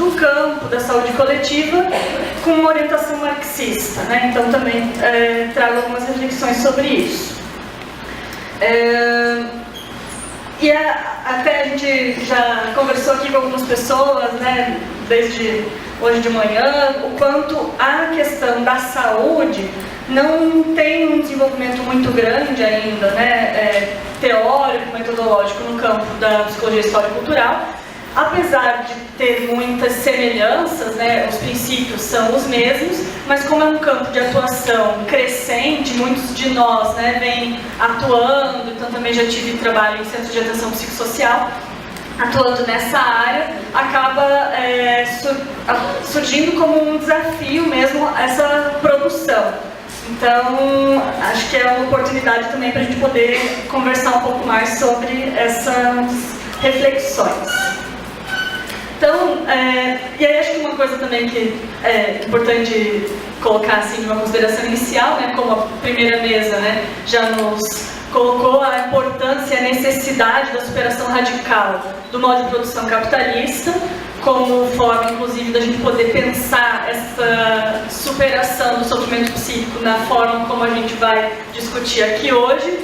do campo da saúde coletiva com uma orientação marxista, né? Então também trago algumas reflexões sobre isso. Até a gente já conversou aqui com algumas pessoas, né, desde hoje de manhã, o quanto a questão da saúde não tem um desenvolvimento muito grande ainda, né, teórico, metodológico no campo da psicologia histórica e cultural, apesar de ter muitas semelhanças, né, os princípios são os mesmos, mas como é um campo de atuação crescente, muitos de nós, né, vêm atuando, então também já tive trabalho em centro de atenção psicossocial, atuando nessa área, acaba surgindo como um desafio mesmo essa produção. Então, acho que é uma oportunidade também para a gente poder conversar um pouco mais sobre essas reflexões. Então, e aí acho que uma coisa também que é importante colocar assim de uma consideração inicial, né, como a primeira mesa, né, já nos colocou a importância e a necessidade da superação radical do modo de produção capitalista, como forma, inclusive, da gente poder pensar essa superação do sofrimento psíquico na forma como a gente vai discutir aqui hoje.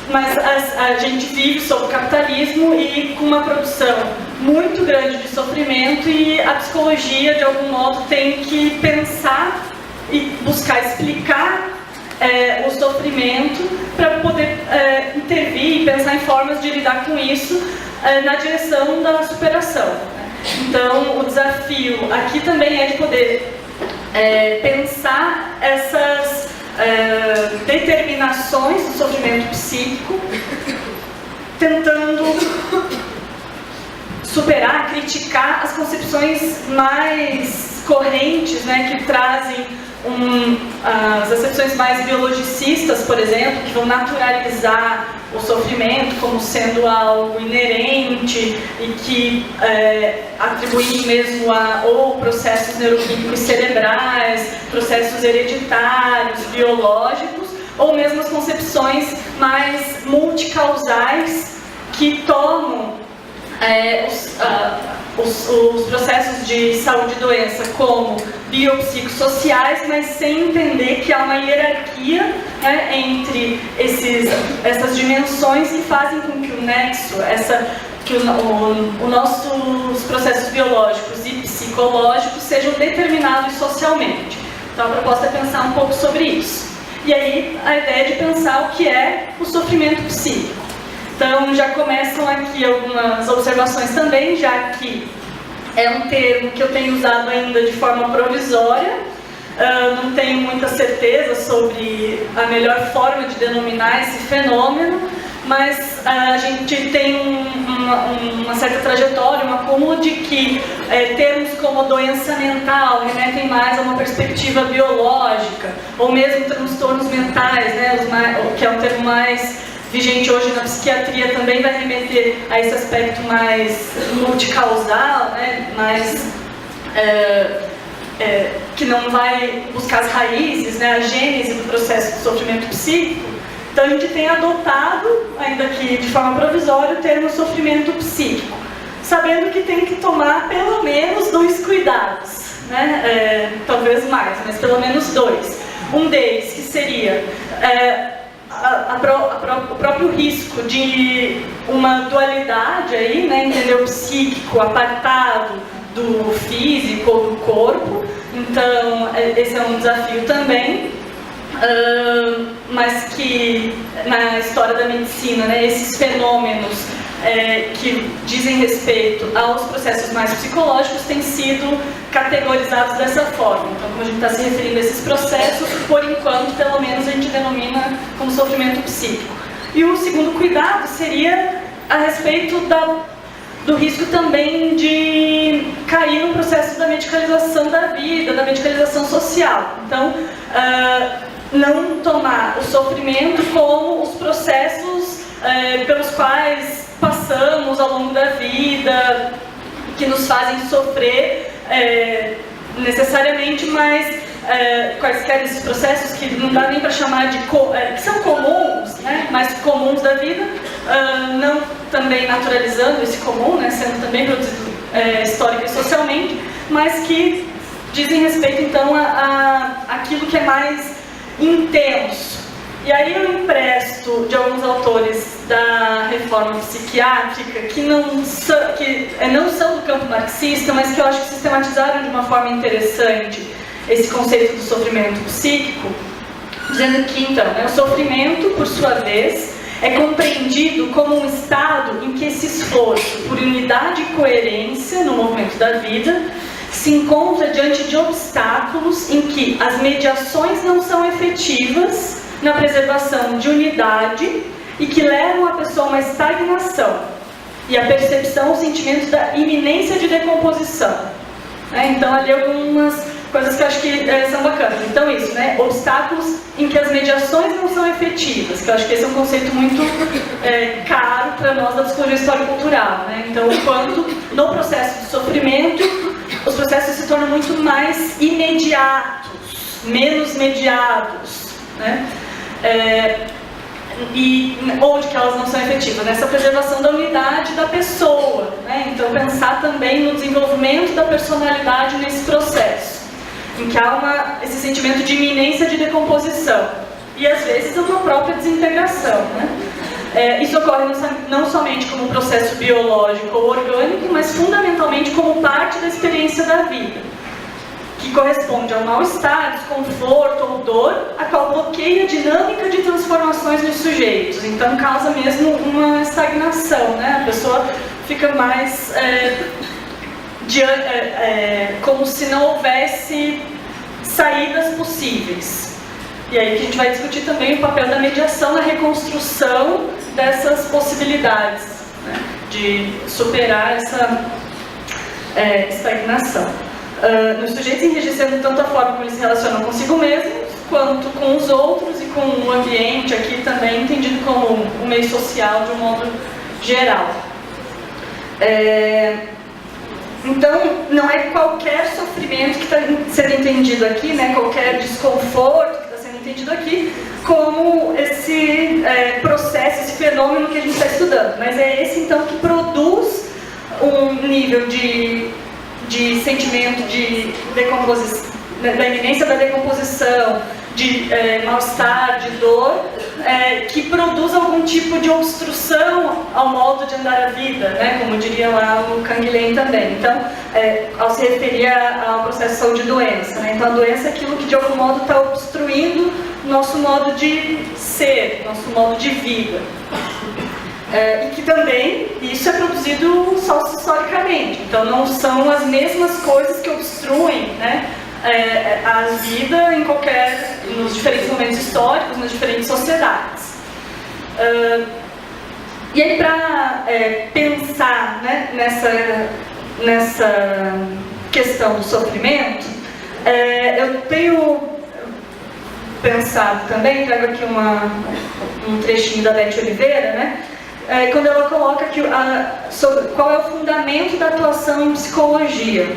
Mas a gente vive sob o capitalismo e com uma produção muito grande de sofrimento, e a psicologia, de algum modo, tem que pensar e buscar explicar o sofrimento para poder intervir e pensar em formas de lidar com isso na direção da superação. Então, o desafio aqui também é de poder pensar essas determinações do sofrimento psíquico, tentando superar, criticar as concepções mais correntes, né, que trazem as acepções mais biologicistas, por exemplo, que vão naturalizar o sofrimento como sendo algo inerente e que atribuem mesmo ou processos neuroquímicos cerebrais, processos hereditários, biológicos, ou mesmo as concepções mais multicausais que tomam os processos de saúde e doença como biopsicossociais, mas sem entender que há uma hierarquia, né, entre essas dimensões que fazem com que o nexo, que os nossos processos biológicos e psicológicos sejam determinados socialmente. Então a proposta é pensar um pouco sobre isso. E aí a ideia é de pensar o que é o sofrimento psíquico. Então já começam aqui algumas observações também, já que é um termo que eu tenho usado ainda de forma provisória, não tenho muita certeza sobre a melhor forma de denominar esse fenômeno, mas a gente tem uma certa trajetória, um acúmulo de que termos como doença mental remetem mais a uma perspectiva biológica, ou mesmo transtornos mentais, né, que é um termo mais vigente hoje na psiquiatria, também vai remeter a esse aspecto mais multicausal, né, mais que não vai buscar as raízes, né, a gênese do processo de sofrimento psíquico. Então a gente tem adotado, ainda que de forma provisória, o termo sofrimento psíquico, sabendo que tem que tomar pelo menos 2 cuidados, né, talvez mais, mas pelo menos 2. Um deles que seria o próprio risco de uma dualidade aí, né, entender o psíquico apartado do físico ou do corpo. Então esse é um desafio também, mas que na história da medicina, né, esses fenômenos que dizem respeito aos processos mais psicológicos têm sido categorizados dessa forma. Então, como a gente está se referindo a esses processos, por enquanto, pelo menos, a gente denomina como sofrimento psíquico. E o segundo cuidado seria a respeito do risco também de cair no processo da medicalização da vida, da medicalização social. Então, não tomar o sofrimento como os processos pelos quais passamos ao longo da vida, que nos fazem sofrer necessariamente, mas quaisquer esses processos que não dá nem para chamar de que são comuns, né, mas comuns da vida, não também naturalizando esse comum, né, sendo também produzido histórica e socialmente, mas que dizem respeito então àquilo que é mais intenso. E aí eu empresto de alguns autores da reforma psiquiátrica que não são do campo marxista, mas que eu acho que sistematizaram de uma forma interessante esse conceito do sofrimento psíquico, dizendo que então, o sofrimento, por sua vez, é compreendido como um estado em que esse esforço por unidade e coerência no movimento da vida se encontra diante de obstáculos em que as mediações não são efetivas na preservação de unidade e que levam a pessoa a uma estagnação e a percepção, o sentimento da iminência de decomposição. Então, ali algumas coisas que eu acho que são bacanas. Então, isso, obstáculos em que as mediações não são efetivas, que eu acho que esse é um conceito muito caro para nós da psicologia histórico-cultural. Então, quanto no processo de sofrimento, os processos se tornam muito mais imediatos, menos mediados, e onde que elas não são efetivas? Nessa preservação da unidade da pessoa, Então pensar também no desenvolvimento da personalidade nesse processo, em que há esse sentimento de iminência de decomposição e às vezes uma própria desintegração, Isso ocorre não somente como um processo biológico ou orgânico, mas fundamentalmente como parte da experiência da vida, que corresponde ao mal-estar, desconforto ou dor, a qual bloqueia a dinâmica de transformações nos sujeitos. Então causa mesmo uma estagnação, A pessoa fica mais como se não houvesse saídas possíveis. E aí que a gente vai discutir também o papel da mediação na reconstrução dessas possibilidades, de superar essa estagnação. Nos sujeitos enrijecendo tanto a forma como eles se relacionam consigo mesmos, quanto com os outros e com o ambiente, aqui também entendido como o meio social de um modo geral. Então, não é qualquer sofrimento que está sendo entendido aqui, qualquer desconforto que está sendo entendido aqui, como esse processo, esse fenômeno que a gente está estudando, mas é esse então que produz um nível de sentimento de decomposição, da iminência da decomposição, de mal-estar, de dor, que produz algum tipo de obstrução ao modo de andar a vida, como diria lá o Canguilhem também. Então, ao se referir ao processo de saúde e doença, Então a doença é aquilo que de algum modo está obstruindo nosso modo de ser, nosso modo de vida. E que também isso é produzido só historicamente, então não são as mesmas coisas que obstruem a vida nos diferentes momentos históricos, nas diferentes sociedades. E aí, para pensar nessa questão do sofrimento, eu tenho pensado também, trago aqui um trechinho da Beth Oliveira, quando ela coloca sobre qual é o fundamento da atuação em psicologia.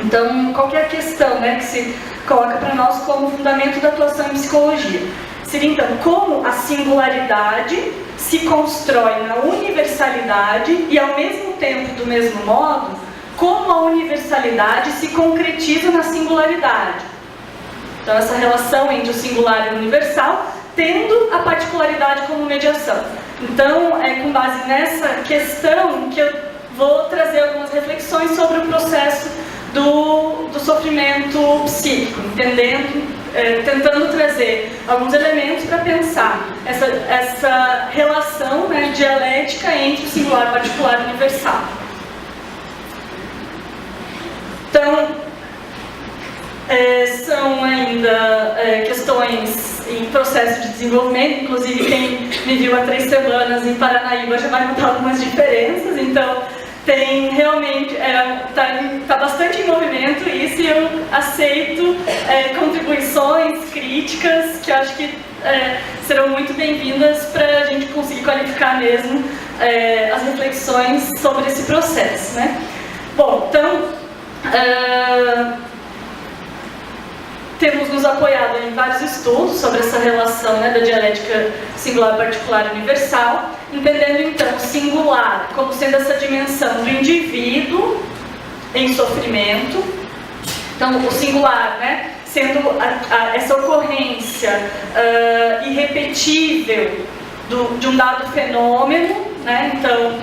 Então, qual que é a questão que se coloca para nós como fundamento da atuação em psicologia? Seria então como a singularidade se constrói na universalidade e ao mesmo tempo, do mesmo modo, como a universalidade se concretiza na singularidade. Então, essa relação entre o singular e o universal, tendo a particularidade como mediação. Então, é com base nessa questão que eu vou trazer algumas reflexões sobre o processo do sofrimento psíquico, tentando trazer alguns elementos para pensar essa relação dialética entre o singular, particular e universal. Então, são ainda questões em processo de desenvolvimento, inclusive quem me viu há 3 semanas em Paranaíba já vai notar algumas diferenças, então tem realmente, está bastante em movimento isso, e eu aceito contribuições, críticas, que eu acho que serão muito bem-vindas para a gente conseguir qualificar mesmo as reflexões sobre esse processo, Bom, então, temos nos apoiado em vários estudos sobre essa relação, né, da dialética singular, particular e universal, entendendo então o singular como sendo essa dimensão do indivíduo em sofrimento. Então, o singular, né, sendo essa ocorrência irrepetível de um dado fenômeno, né, então,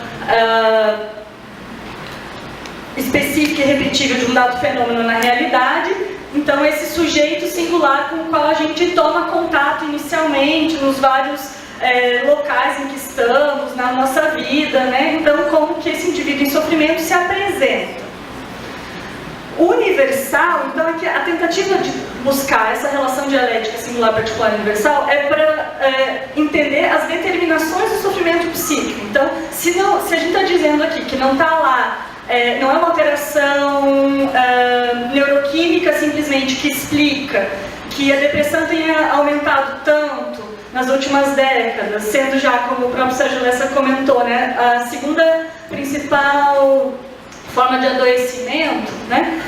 específica e repetível de um dado fenômeno na realidade. Então, esse sujeito singular com o qual a gente toma contato inicialmente nos vários locais em que estamos, na nossa vida, né? Então, como que esse indivíduo em sofrimento se apresenta. O universal, então, é que a tentativa de buscar essa relação dialética singular, particular e universal é para entender as determinações do sofrimento psíquico. Então, se a gente está dizendo aqui que não está lá, não é uma alteração neuroquímica simplesmente que explica que a depressão tenha aumentado tanto nas últimas décadas, sendo já, como o próprio Sérgio Lessa comentou, né, a segunda principal forma de adoecimento, né,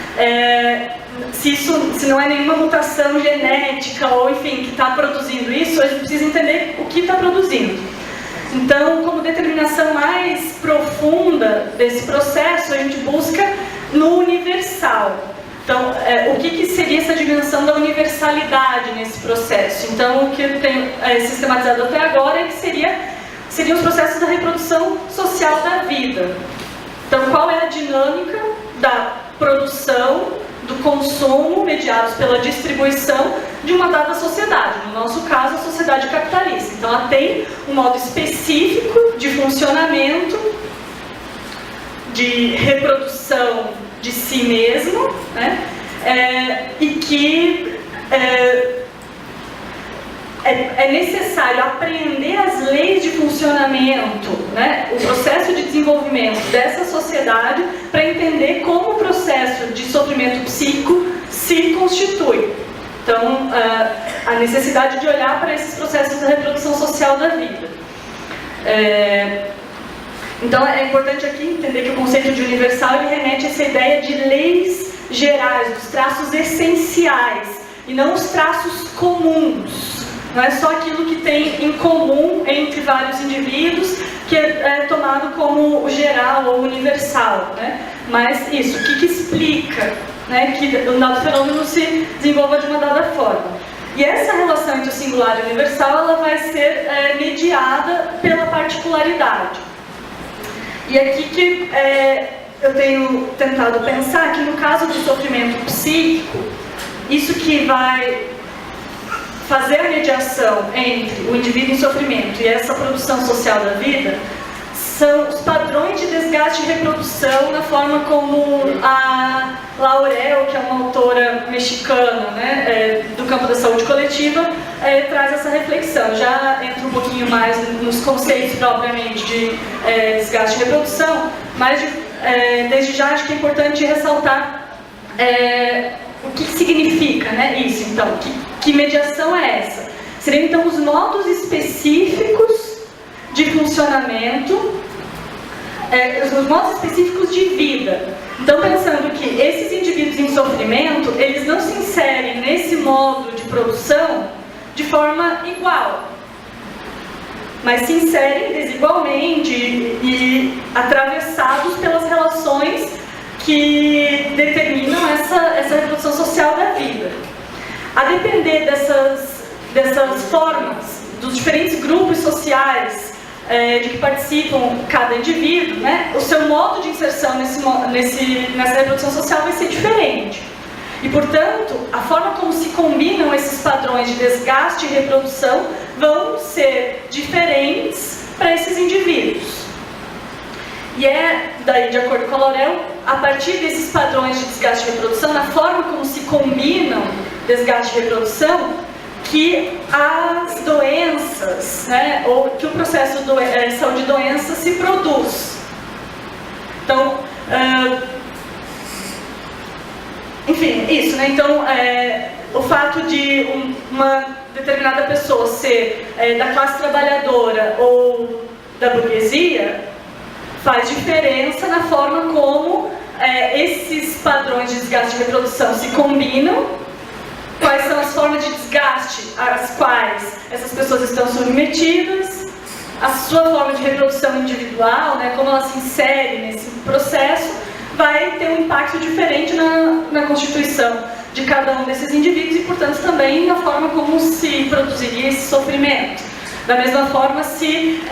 se não é nenhuma mutação genética ou, enfim, que está produzindo isso, a gente precisa entender o que está produzindo. Então, como determinação mais profunda desse processo, a gente busca no universal. Então, o que seria essa dimensão da universalidade nesse processo? Então, o que eu tenho sistematizado até agora é que seriam os processos da reprodução social da vida. Então, qual é a dinâmica da produção, do consumo mediados pela distribuição de uma dada sociedade, no nosso caso a sociedade capitalista. Então ela tem um modo específico de funcionamento, de reprodução de si mesmo, né? E que é necessário aprender as leis de funcionamento, né? O processo de desenvolvimento dessa sociedade para entender como o processo de sofrimento psíquico se constitui. Então, a necessidade de olhar para esses processos da reprodução social da vida. Então, é importante aqui entender que o conceito de universal ele remete a essa ideia de leis gerais, dos traços essenciais, e não os traços comuns. Não é só aquilo que tem em comum entre vários indivíduos que é tomado como o geral ou universal, né? Mas isso, o que explica, né, que um dado fenômeno se desenvolva de uma dada forma. E essa relação entre o singular e o universal ela vai ser mediada pela particularidade. E aqui que eu tenho tentado pensar que no caso do sofrimento psíquico, isso que vai fazer a mediação entre o indivíduo em sofrimento e essa produção social da vida são os padrões de desgaste e reprodução na forma como a Laurel, que é uma autora mexicana, né, do campo da saúde coletiva, traz essa reflexão. Já entra um pouquinho mais nos conceitos propriamente de desgaste e reprodução, mas desde já acho que é importante ressaltar o que significa, né, isso. Então, que mediação é essa? Seriam então os modos específicos de funcionamento, os modos específicos de vida. Então, pensando que esses indivíduos em sofrimento, eles não se inserem nesse modo de produção de forma igual, mas se inserem desigualmente e atravessados pelas relações que determinam essa reprodução social da vida. A depender dessas formas, dos diferentes grupos sociais de que participam cada indivíduo, né, o seu modo de inserção nessa reprodução social vai ser diferente. E, portanto, a forma como se combinam esses padrões de desgaste e reprodução vão ser diferentes para esses indivíduos. E daí, de acordo com a Laurel, a partir desses padrões de desgaste e reprodução, na forma como se combinam desgaste e reprodução, que as doenças, né, ou que o processo de saúde e doença se produz. Então, enfim, isso, né? Então, o fato de uma determinada pessoa ser da classe trabalhadora ou da burguesia faz diferença na forma como esses padrões de desgaste e reprodução se combinam, quais formas de desgaste às quais essas pessoas estão submetidas, a sua forma de reprodução individual, né, como ela se insere nesse processo, vai ter um impacto diferente na constituição de cada um desses indivíduos e, portanto, também na forma como se produziria esse sofrimento. Da mesma forma, se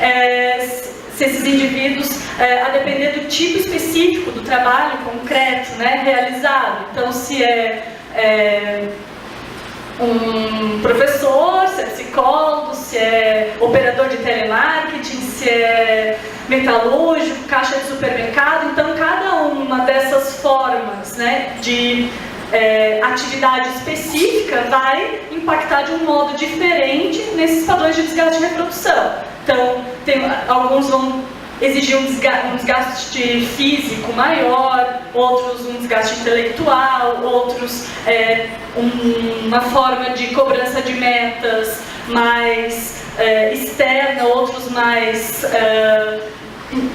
esses indivíduos, a depender do tipo específico do trabalho concreto, né, realizado, então se um professor, se é psicólogo, se é operador de telemarketing, se é metalúrgico, caixa de supermercado, então cada uma dessas formas, né, de atividade específica vai impactar de um modo diferente nesses padrões de desgaste e reprodução. Então, alguns vão exigir um desgaste físico maior, outros um desgaste intelectual, outros uma forma de cobrança de metas mais externa, outros mais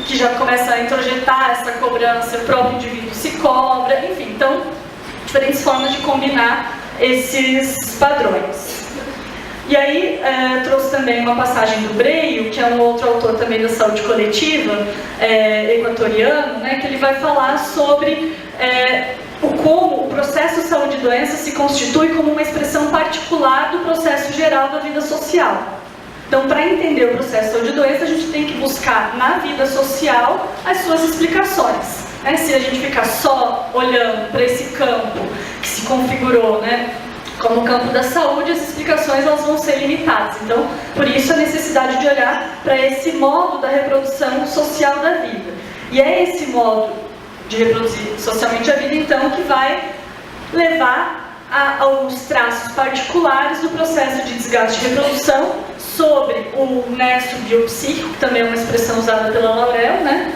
que já começa a introjetar essa cobrança, o próprio indivíduo se cobra, enfim, então diferentes formas de combinar esses padrões. E aí, trouxe também uma passagem do Breio, que é um outro autor também da saúde coletiva, equatoriano, né, que ele vai falar sobre como o processo saúde e doença se constitui como uma expressão particular do processo geral da vida social. Então, para entender o processo saúde e doença, a gente tem que buscar na vida social as suas explicações. Se a gente ficar só olhando para esse campo que se configurou, né, como o campo da saúde, as explicações elas vão ser limitadas. Então, por isso a necessidade de olhar para esse modo da reprodução social da vida. E é esse modo de reproduzir socialmente a vida, então, que vai levar a alguns traços particulares do processo de desgaste e reprodução sobre o nexo biopsíquico, que também é uma expressão usada pela Laurel, né,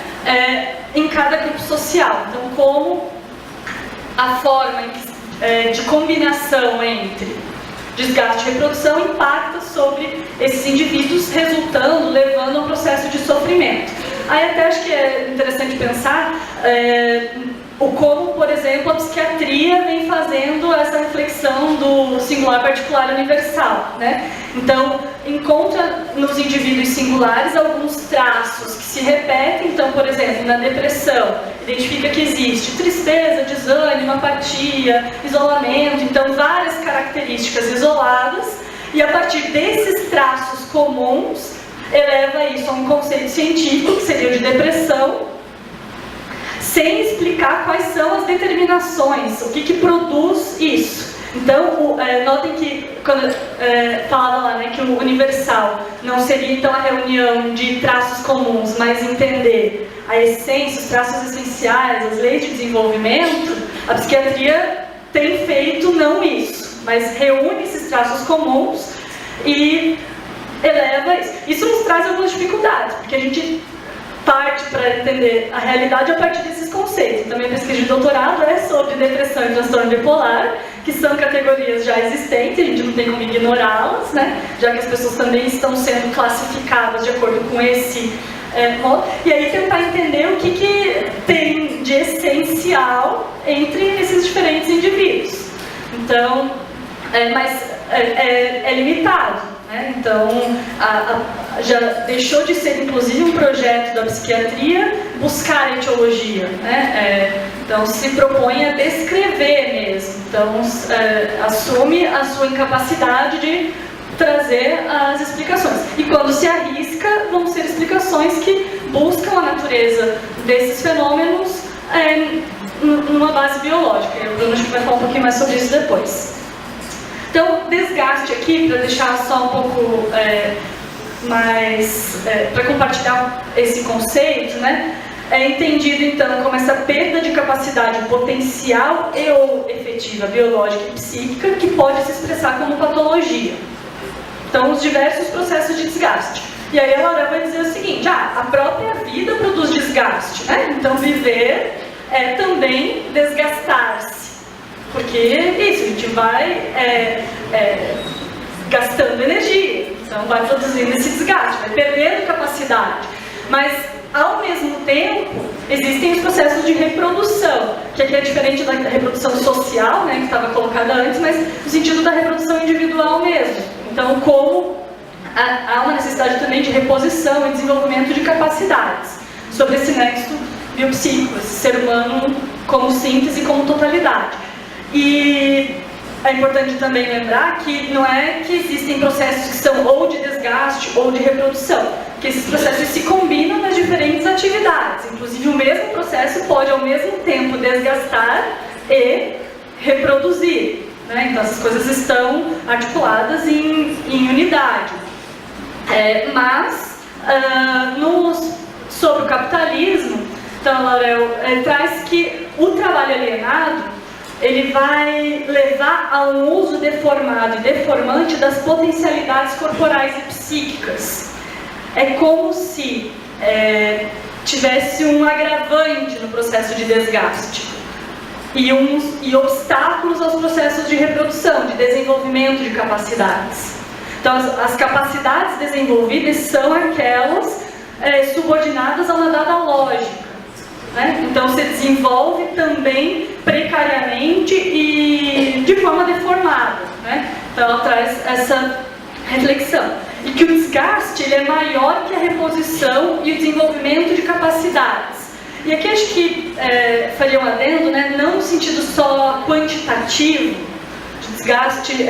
em cada grupo social. Então, como a forma de combinação entre desgaste e reprodução impacta sobre esses indivíduos, levando a um processo de sofrimento. Aí até acho que é interessante pensar como, por exemplo, a psiquiatria vem fazendo essa reflexão do singular, particular e universal, né? Então, encontra nos indivíduos singulares alguns traços que se repetem. Então, por exemplo, na depressão, identifica que existe tristeza, desânimo, apatia, isolamento, então várias características isoladas, e a partir desses traços comuns, eleva isso a um conceito científico, que seria o de depressão, sem explicar quais são as determinações, o que produz isso. Então, notem que, quando falava lá, né, que o universal não seria então a reunião de traços comuns, mas entender a essência, os traços essenciais, as leis de desenvolvimento, a psiquiatria tem feito não isso, mas reúne esses traços comuns e eleva isso. Isso nos traz algumas dificuldades, porque a gente parte para entender a realidade a partir desses conceitos. Também a pesquisa de doutorado é sobre depressão e transtorno bipolar, que são categorias já existentes, a gente não tem como ignorá-las, né? Já que as pessoas também estão sendo classificadas de acordo com esse modo. E aí tentar entender o que tem de essencial entre esses diferentes indivíduos. Então, mas é limitado. Então, já deixou de ser, inclusive, um projeto da psiquiatria buscar a etiologia, né? Então, se propõe a descrever mesmo. Então, assume a sua incapacidade de trazer as explicações. E quando se arrisca, vão ser explicações que buscam a natureza desses fenômenos numa base biológica. E o Bruno acho que vai falar um pouquinho mais sobre isso depois. Então, desgaste aqui, para deixar só um pouco mais, para compartilhar esse conceito, né, é entendido então como essa perda de capacidade potencial e ou efetiva biológica e psíquica que pode se expressar como patologia. Então, os diversos processos de desgaste. E aí a Laura vai dizer o seguinte, a própria vida produz desgaste, né? Então, viver é também desgastar-se. Porque isso, a gente vai gastando energia, então vai produzindo esse desgaste, vai perdendo capacidade. Mas, ao mesmo tempo, existem os processos de reprodução, que aqui é diferente da reprodução social, né, que estava colocada antes, mas no sentido da reprodução individual mesmo. Então, como há uma necessidade também de reposição e desenvolvimento de capacidades sobre esse nexo biopsíquico, esse ser humano como síntese, como totalidade. E é importante também lembrar que não é que existem processos que são ou de desgaste ou de reprodução, que esses processos se combinam nas diferentes atividades. Inclusive, o mesmo processo pode, ao mesmo tempo, desgastar e reproduzir, né? Então, essas coisas estão articuladas em unidade. Sobre o capitalismo, então, Laurel traz que o trabalho alienado ele vai levar a um uso deformado e deformante das potencialidades corporais e psíquicas. É como se tivesse um agravante no processo de desgaste e obstáculos aos processos de reprodução, de desenvolvimento de capacidades. Então, as capacidades desenvolvidas são aquelas subordinadas a uma dada lógica. Né? Então, se desenvolve também precariamente e de forma deformada. Né? Então, ela traz essa reflexão. E que o desgaste ele é maior que a reposição e o desenvolvimento de capacidades. E aqui acho que faria um adendo, né? Não no sentido só quantitativo, de desgaste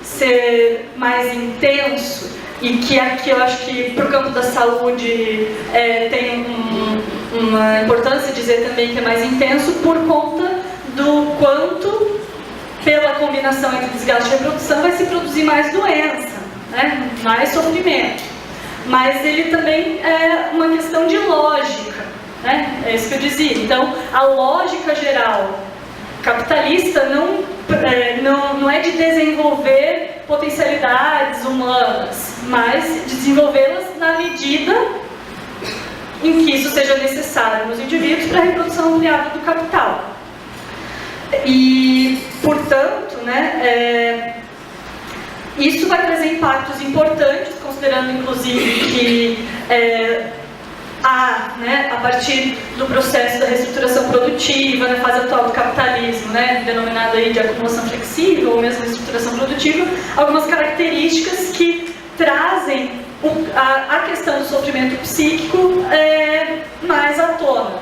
ser mais intenso, e que aqui eu acho que para o campo da saúde tem uma importância dizer também que é mais intenso por conta do quanto, pela combinação entre desgaste e reprodução, vai se produzir mais doença, né? Mais sofrimento. Mas ele também é uma questão de lógica, né? É isso que eu dizia. Então, a lógica geral capitalista não é de desenvolver potencialidades humanas, mas de desenvolvê-las na medida em que isso seja necessário nos indivíduos para a reprodução ampliada do capital. E, portanto, né, isso vai trazer impactos importantes, considerando inclusive que a partir do processo da reestruturação produtiva, na fase atual do capitalismo, né, denominada aí de acumulação flexível ou mesmo reestruturação produtiva, algumas características que trazem a questão do sofrimento psíquico mais à tona,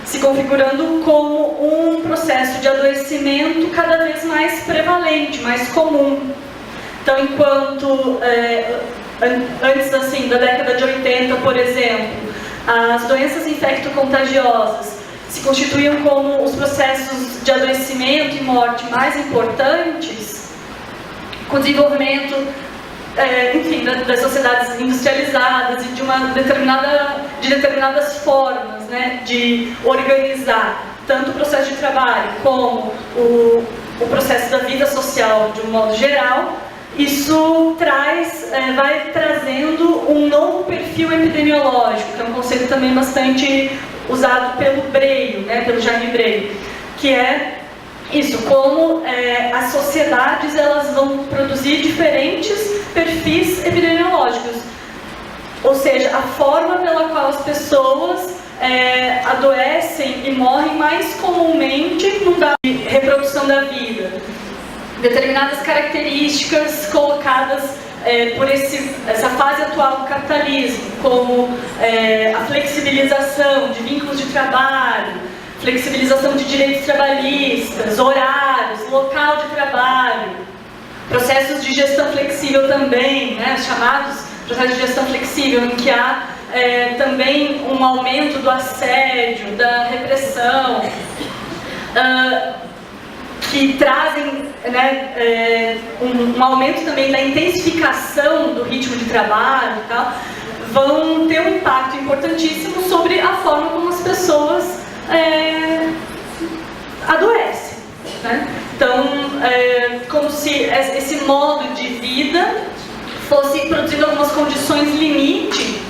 se configurando como um processo de adoecimento cada vez mais prevalente, mais comum. Então, enquanto antes assim, da década de 80, por exemplo, as doenças infecto-contagiosas se constituíam como os processos de adoecimento e morte mais importantes, com o desenvolvimento das sociedades industrializadas e de determinadas formas, né, de organizar tanto o processo de trabalho como o processo da vida social de um modo geral. Isso vai trazendo um novo perfil epidemiológico, que é um conceito também bastante usado pelo Breio, né, pelo Jaime Breio, que é isso, como as sociedades elas vão produzir diferentes perfis epidemiológicos, ou seja, a forma pela qual as pessoas adoecem e morrem mais comumente no da reprodução da vida. Determinadas características colocadas por essa fase atual do capitalismo, como a flexibilização de vínculos de trabalho, flexibilização de direitos trabalhistas, horários, local de trabalho, processos de gestão flexível também, né, os chamados processos de gestão flexível, em que há também um aumento do assédio, da repressão, que trazem, né, um aumento também da intensificação do ritmo de trabalho e tal, vão ter um impacto importantíssimo sobre a forma como as pessoas adoecem, né? Então, como se esse modo de vida fosse produzindo algumas condições limite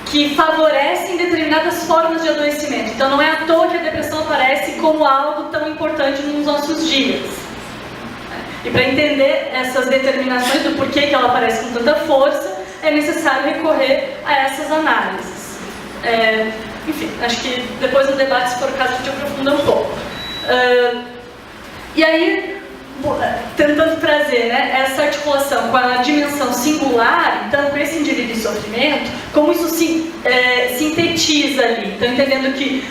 que favorecem determinadas formas de adoecimento. Então, não é à toa que a depressão aparece como algo tão importante nos nossos dias. E para entender essas determinações do porquê que ela aparece com tanta força, é necessário recorrer a essas análises. enfim, acho que depois no debate, se for o caso, a gente aprofunda um pouco. E aí, tentando trazer, né, essa articulação com a dimensão singular, então, com esse indivíduo em sofrimento, como isso sintetiza ali. Então, entendendo que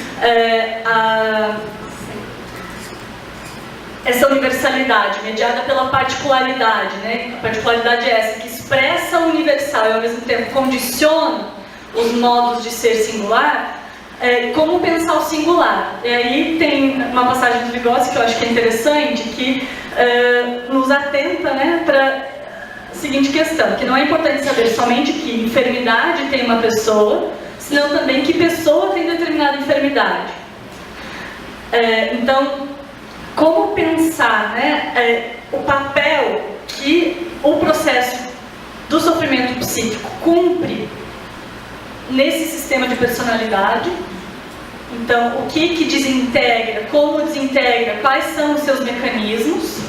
essa universalidade, mediada pela particularidade, né? A particularidade é essa, que expressa o universal e, ao mesmo tempo, condiciona os modos de ser singular. Como pensar o singular? E aí tem uma passagem do Vygotsky que eu acho que é interessante, que nos atenta, né, para a seguinte questão, que não é importante saber somente que enfermidade tem uma pessoa, senão também que pessoa tem determinada enfermidade. Então, como pensar, né, o papel que o processo do sofrimento psíquico cumpre nesse sistema de personalidade? Então, o que desintegra, como desintegra, quais são os seus mecanismos?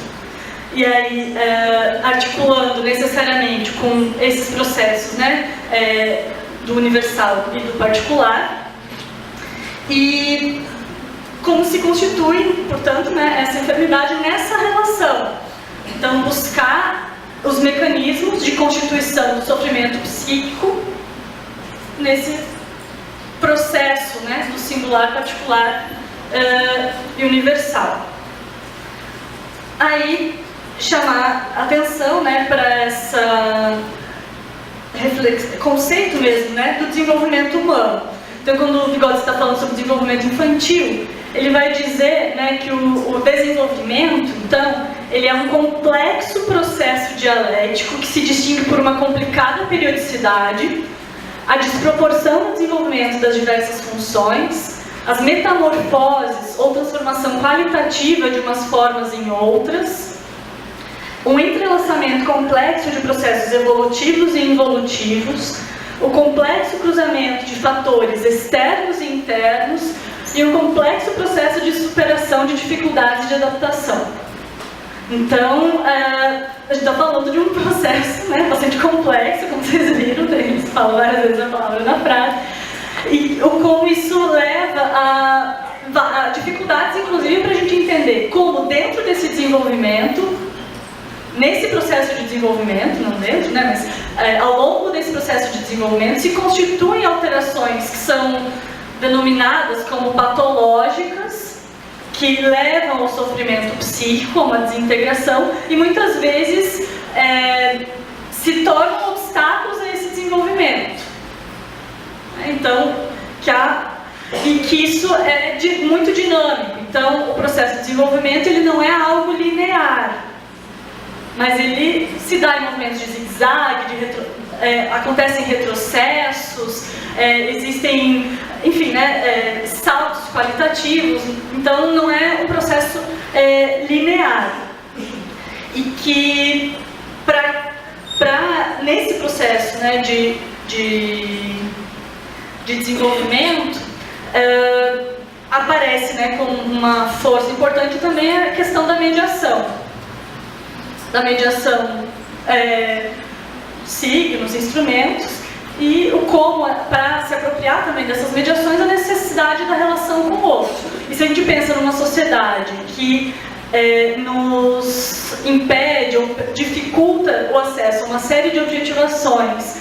E aí, articulando necessariamente com esses processos, né, do universal e do particular. E como se constitui, portanto, né, essa enfermidade nessa relação. Então, buscar os mecanismos de constituição do sofrimento psíquico nesse processo, né, do singular, particular e universal. Aí, chamar atenção, né, para esse conceito mesmo, né, do desenvolvimento humano. Então, quando o Vygotsky está falando sobre desenvolvimento infantil, ele vai dizer, né, que o desenvolvimento, então, ele é um complexo processo dialético que se distingue por uma complicada periodicidade, a desproporção no desenvolvimento das diversas funções, as metamorfoses ou transformação qualitativa de umas formas em outras, um entrelaçamento complexo de processos evolutivos e involutivos, o complexo cruzamento de fatores externos e internos e um complexo processo de superação de dificuldades de adaptação. Então, a gente está falando de um processo, né, bastante complexo, como vocês viram, eles falam várias vezes a palavra na frase, e como isso leva a dificuldades, inclusive, para a gente entender como dentro desse desenvolvimento, nesse processo de desenvolvimento, não dentro, né, mas ao longo desse processo de desenvolvimento, se constituem alterações que são denominadas como patológicas, que levam ao sofrimento psíquico, a uma desintegração, e muitas vezes se tornam obstáculos a esse desenvolvimento. Então, que isso é muito dinâmico. Então, o processo de desenvolvimento ele não é algo linear, mas ele se dá em movimentos de zigue-zague, acontecem retrocessos, existem, enfim, né, saltos qualitativos. Então, não é um processo linear. E que, nesse processo, né, de desenvolvimento, aparece, né, como uma força importante também a questão da mediação. Signos, instrumentos, e o como, para se apropriar também dessas mediações, a necessidade da relação com o outro. E se a gente pensa numa sociedade que nos impede ou dificulta o acesso a uma série de objetivações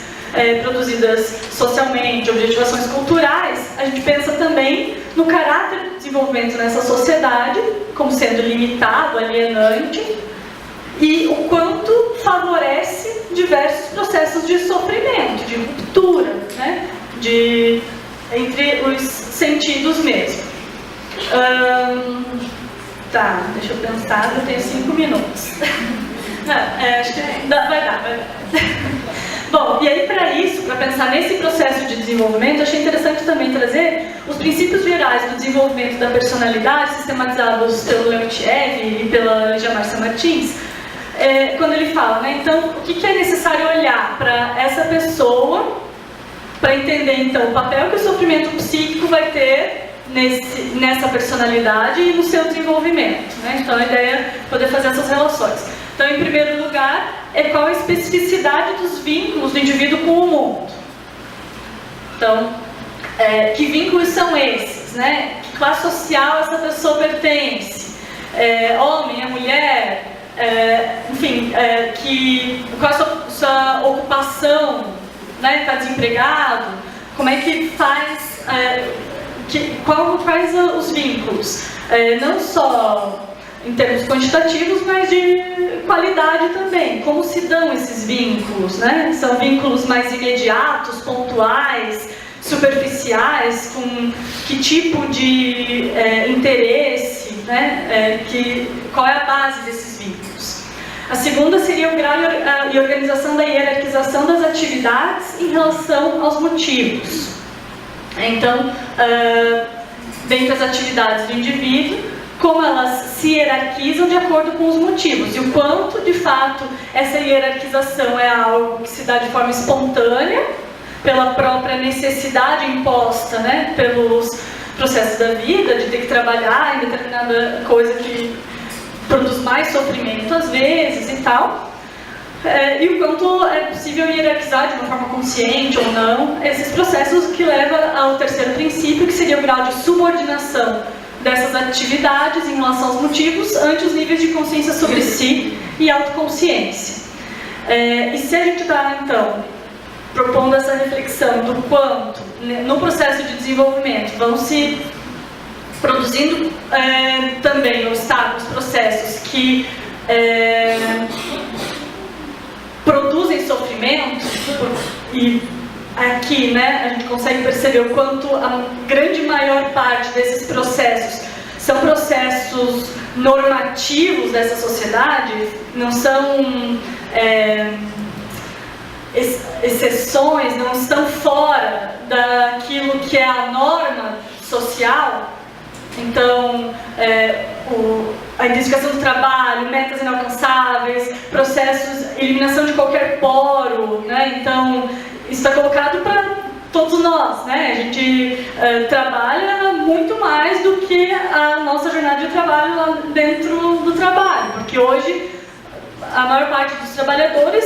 produzidas socialmente, objetivações culturais, a gente pensa também no caráter do desenvolvimento nessa sociedade como sendo limitado, alienante, e o quanto favorece diversos processos de sofrimento, de ruptura, né, entre os sentidos mesmo. Tá, deixa eu pensar, eu tenho 5 minutos. Acho que vai dar. Bom, e aí para isso, para pensar nesse processo de desenvolvimento, achei interessante também trazer os princípios gerais do desenvolvimento da personalidade, sistematizados pelo Leontiev e pela Lígia Márcia Martins, quando ele fala, né, então, o que é necessário olhar para essa pessoa, para entender, então, o papel que o sofrimento psíquico vai ter nessa personalidade e no seu desenvolvimento, né? Então, a ideia é poder fazer essas relações. Então, em primeiro lugar, qual a especificidade dos vínculos do indivíduo com o mundo. Então, Que vínculos são esses, né? Que classe social essa pessoa pertence? Homem, é mulher? Enfim, qual é a sua ocupação? Né? Está desempregado? Como é que faz? Quais os vínculos? Não só em termos quantitativos, mas de qualidade também. Como se dão esses vínculos, né? São vínculos mais imediatos, pontuais, superficiais, com que tipo de interesse, né? Qual é a base desses vínculos? A segunda seria o grau e organização da hierarquização das atividades em relação aos motivos. Então, dentre as atividades do indivíduo, como elas se hierarquizam de acordo com os motivos e o quanto, de fato, essa hierarquização é algo que se dá de forma espontânea, pela própria necessidade imposta, né, pelos processos da vida, de ter que trabalhar em determinada coisa que produz mais sofrimento às vezes e tal, e o quanto é possível hierarquizar de uma forma consciente ou não esses processos, que leva ao terceiro princípio, que seria o grau de subordinação dessas atividades em relação aos motivos ante os níveis de consciência sobre si e autoconsciência. E se a gente está, então, propondo essa reflexão do quanto, no processo de desenvolvimento, vão se produzindo também obstáculos, processos que produzem sofrimento, e aqui, né, a gente consegue perceber o quanto a grande maior parte desses processos são processos normativos dessa sociedade, não são exceções, não estão fora daquilo que é a norma social. Então, a identificação do trabalho, metas inalcançáveis, processos, eliminação de qualquer poro, né? Então, isso está colocado para todos nós, né? A gente trabalha muito mais do que a nossa jornada de trabalho lá dentro do trabalho, porque hoje a maior parte dos trabalhadores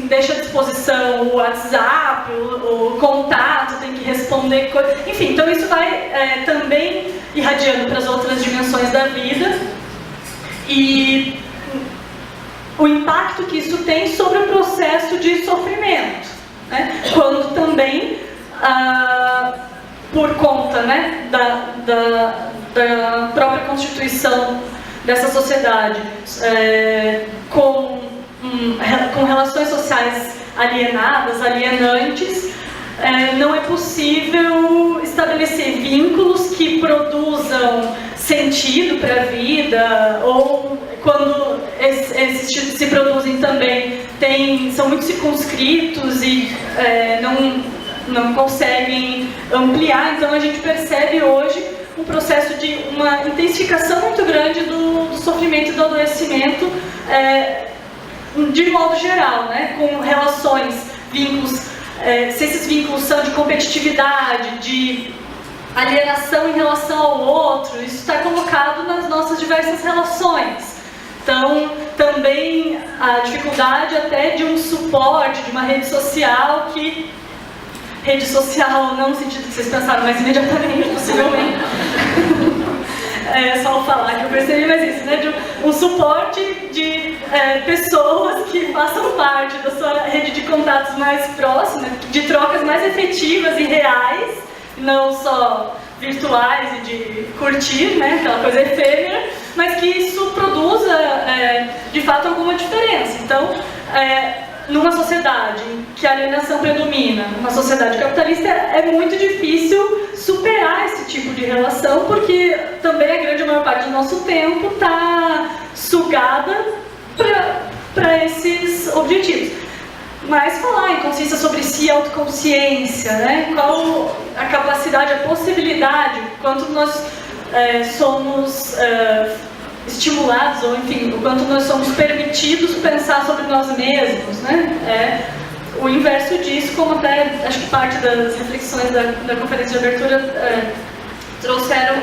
deixa à disposição o WhatsApp, o contato, tem que responder coisas, enfim, então isso vai também irradiando para as outras dimensões da vida e o impacto que isso tem sobre o processo de sofrimento, né? Quando também, por conta, né, da própria constituição dessa sociedade, com relações sociais alienadas, alienantes, não é possível estabelecer vínculos que produzam sentido para a vida, ou quando esses se produzem também são muito circunscritos e não conseguem ampliar. Então a gente percebe hoje um processo de uma intensificação muito grande do sofrimento e do adoecimento, de modo geral, né? Com relações, vínculos, se esses vínculos são de competitividade, de alienação em relação ao outro, isso está colocado nas nossas diversas relações. Então, também a dificuldade até de um suporte, de uma rede social rede social, não no sentido que vocês pensaram, mas imediatamente, possivelmente. Só falar que eu percebi, mas isso, né? De um suporte de pessoas que façam parte da sua rede de contatos mais próxima, de trocas mais efetivas e reais, não só virtuais e de curtir, né? Aquela coisa efêmera, mas que isso produza, de fato, alguma diferença. Então, numa sociedade em que a alienação predomina, numa sociedade capitalista, é muito difícil superar esse tipo de relação, porque também a grande maior parte do nosso tempo está sugada para esses objetivos. Mas falar em consciência sobre si, autoconsciência, né? Qual a capacidade, a possibilidade, quanto nós somos estimulados, ou enfim, o quanto nós somos permitidos pensar sobre nós mesmos, né? O inverso disso, como até acho que parte das reflexões da conferência de abertura trouxeram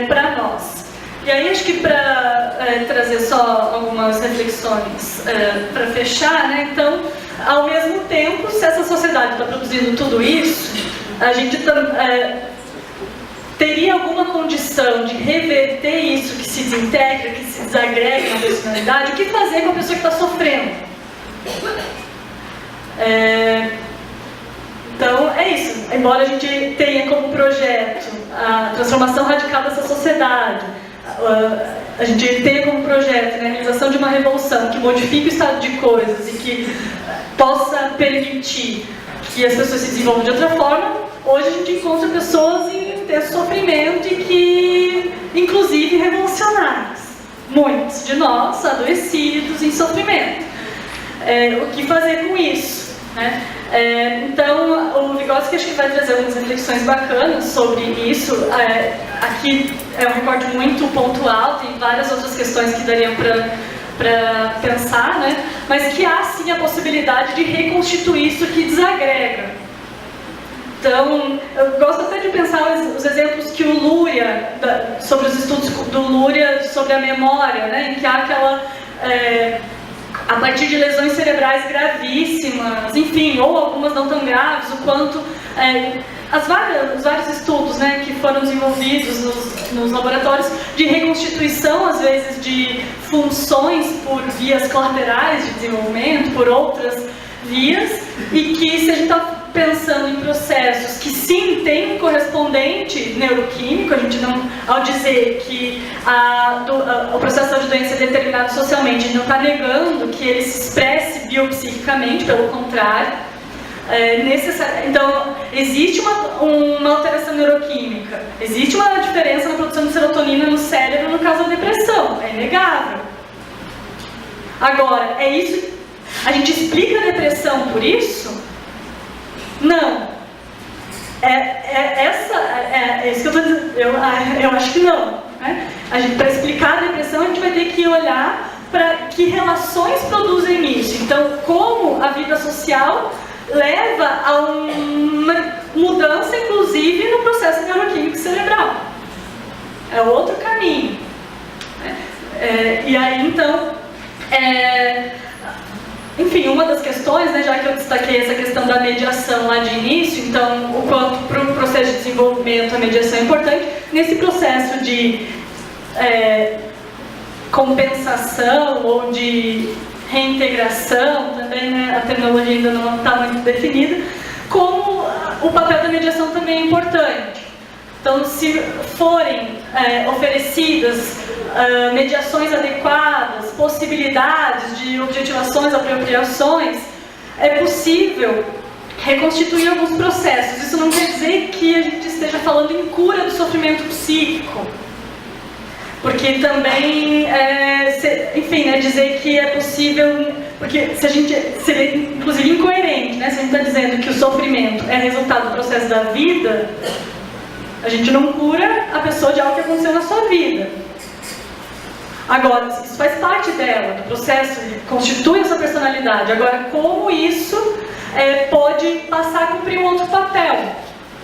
para nós. E aí acho que para trazer só algumas reflexões para fechar, né? Então, ao mesmo tempo, se essa sociedade está produzindo tudo isso, a gente teria alguma condição de reverter isso que se desintegra, que se desagrega na personalidade? O que fazer com a pessoa que está sofrendo? Então, é isso. Embora a gente tenha como projeto a transformação radical dessa sociedade, a gente tenha como projeto, né, a realização de uma revolução que modifique o estado de coisas e que possa permitir que as pessoas se desenvolvam de outra forma, hoje a gente encontra pessoas em intenso sofrimento e que, inclusive, revolucionários. Muitos de nós adoecidos em sofrimento. O que fazer com isso? Né? Então, o Vygotsky acho que vai trazer algumas reflexões bacanas sobre isso. Aqui é um recorte muito pontual, tem várias outras questões que dariam para pensar, né? Mas que há sim a possibilidade de reconstituir isso que desagrega. Então, eu gosto até de pensar os exemplos que o Luria, sobre os estudos do Luria sobre a memória, né? Em que há aquela... a partir de lesões cerebrais gravíssimas, enfim, ou algumas não tão graves, o quanto os vários estudos, né, que foram desenvolvidos nos laboratórios de reconstituição, às vezes, de funções por vias colaterais de desenvolvimento, por outras vias, e que se a gente está pensando em processos que sim tem um correspondente neuroquímico, a gente não, ao dizer que o processo de doença é determinado socialmente, a gente não está negando que ele se expresse biopsiquicamente, pelo contrário, então existe uma alteração neuroquímica, existe uma diferença na produção de serotonina no cérebro no caso da depressão, é inegável. Agora, é isso, a gente explica a depressão por isso? Não. É isso que eu estou dizendo. Eu acho que não. Né? Para explicar a depressão, a gente vai ter que olhar para que relações produzem isso. Então, como a vida social leva a uma mudança, inclusive, no processo neuroquímico cerebral. É outro caminho. E aí, então... Enfim, uma das questões, né, já que eu destaquei essa questão da mediação lá de início, então, o quanto para o processo de desenvolvimento a mediação é importante, nesse processo de compensação ou de reintegração, também, né, a terminologia ainda não está muito definida, como o papel da mediação também é importante. Então, se forem oferecidas mediações adequadas, possibilidades de objetivações, apropriações, é possível reconstituir alguns processos. Isso não quer dizer que a gente esteja falando em cura do sofrimento psíquico, porque também, enfim, né, dizer que é possível, porque se a gente seria inclusive incoerente, né, se a gente está dizendo que o sofrimento é resultado do processo da vida, a gente não cura a pessoa de algo que aconteceu na sua vida. Agora, isso faz parte dela, do processo, constitui a sua personalidade. Agora, como isso pode passar a cumprir um outro papel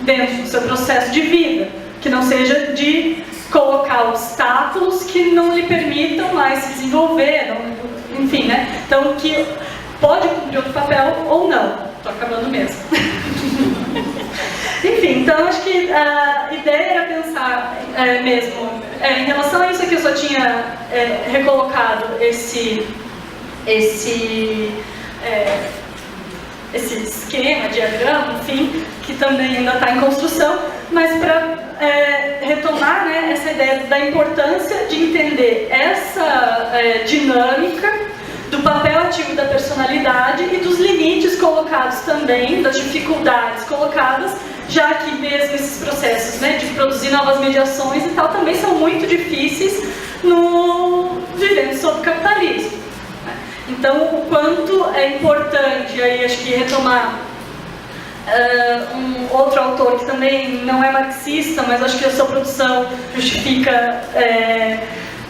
dentro do seu processo de vida, que não seja de colocar obstáculos que não lhe permitam mais se desenvolver, enfim, né? Então, que pode cumprir outro papel ou não. Estou acabando mesmo. Enfim, então acho que a ideia era pensar mesmo, em relação a isso aqui eu só tinha recolocado esse esquema, diagrama, enfim, que também ainda está em construção, mas para retomar, né, essa ideia da importância de entender essa dinâmica do papel ativo da personalidade e dos limites colocados também, das dificuldades colocadas, já que mesmo esses processos, né, de produzir novas mediações e tal, também são muito difíceis no vivendo sob o capitalismo. Então, o quanto é importante, aí acho que retomar um outro autor que também não é marxista, mas acho que a sua produção justifica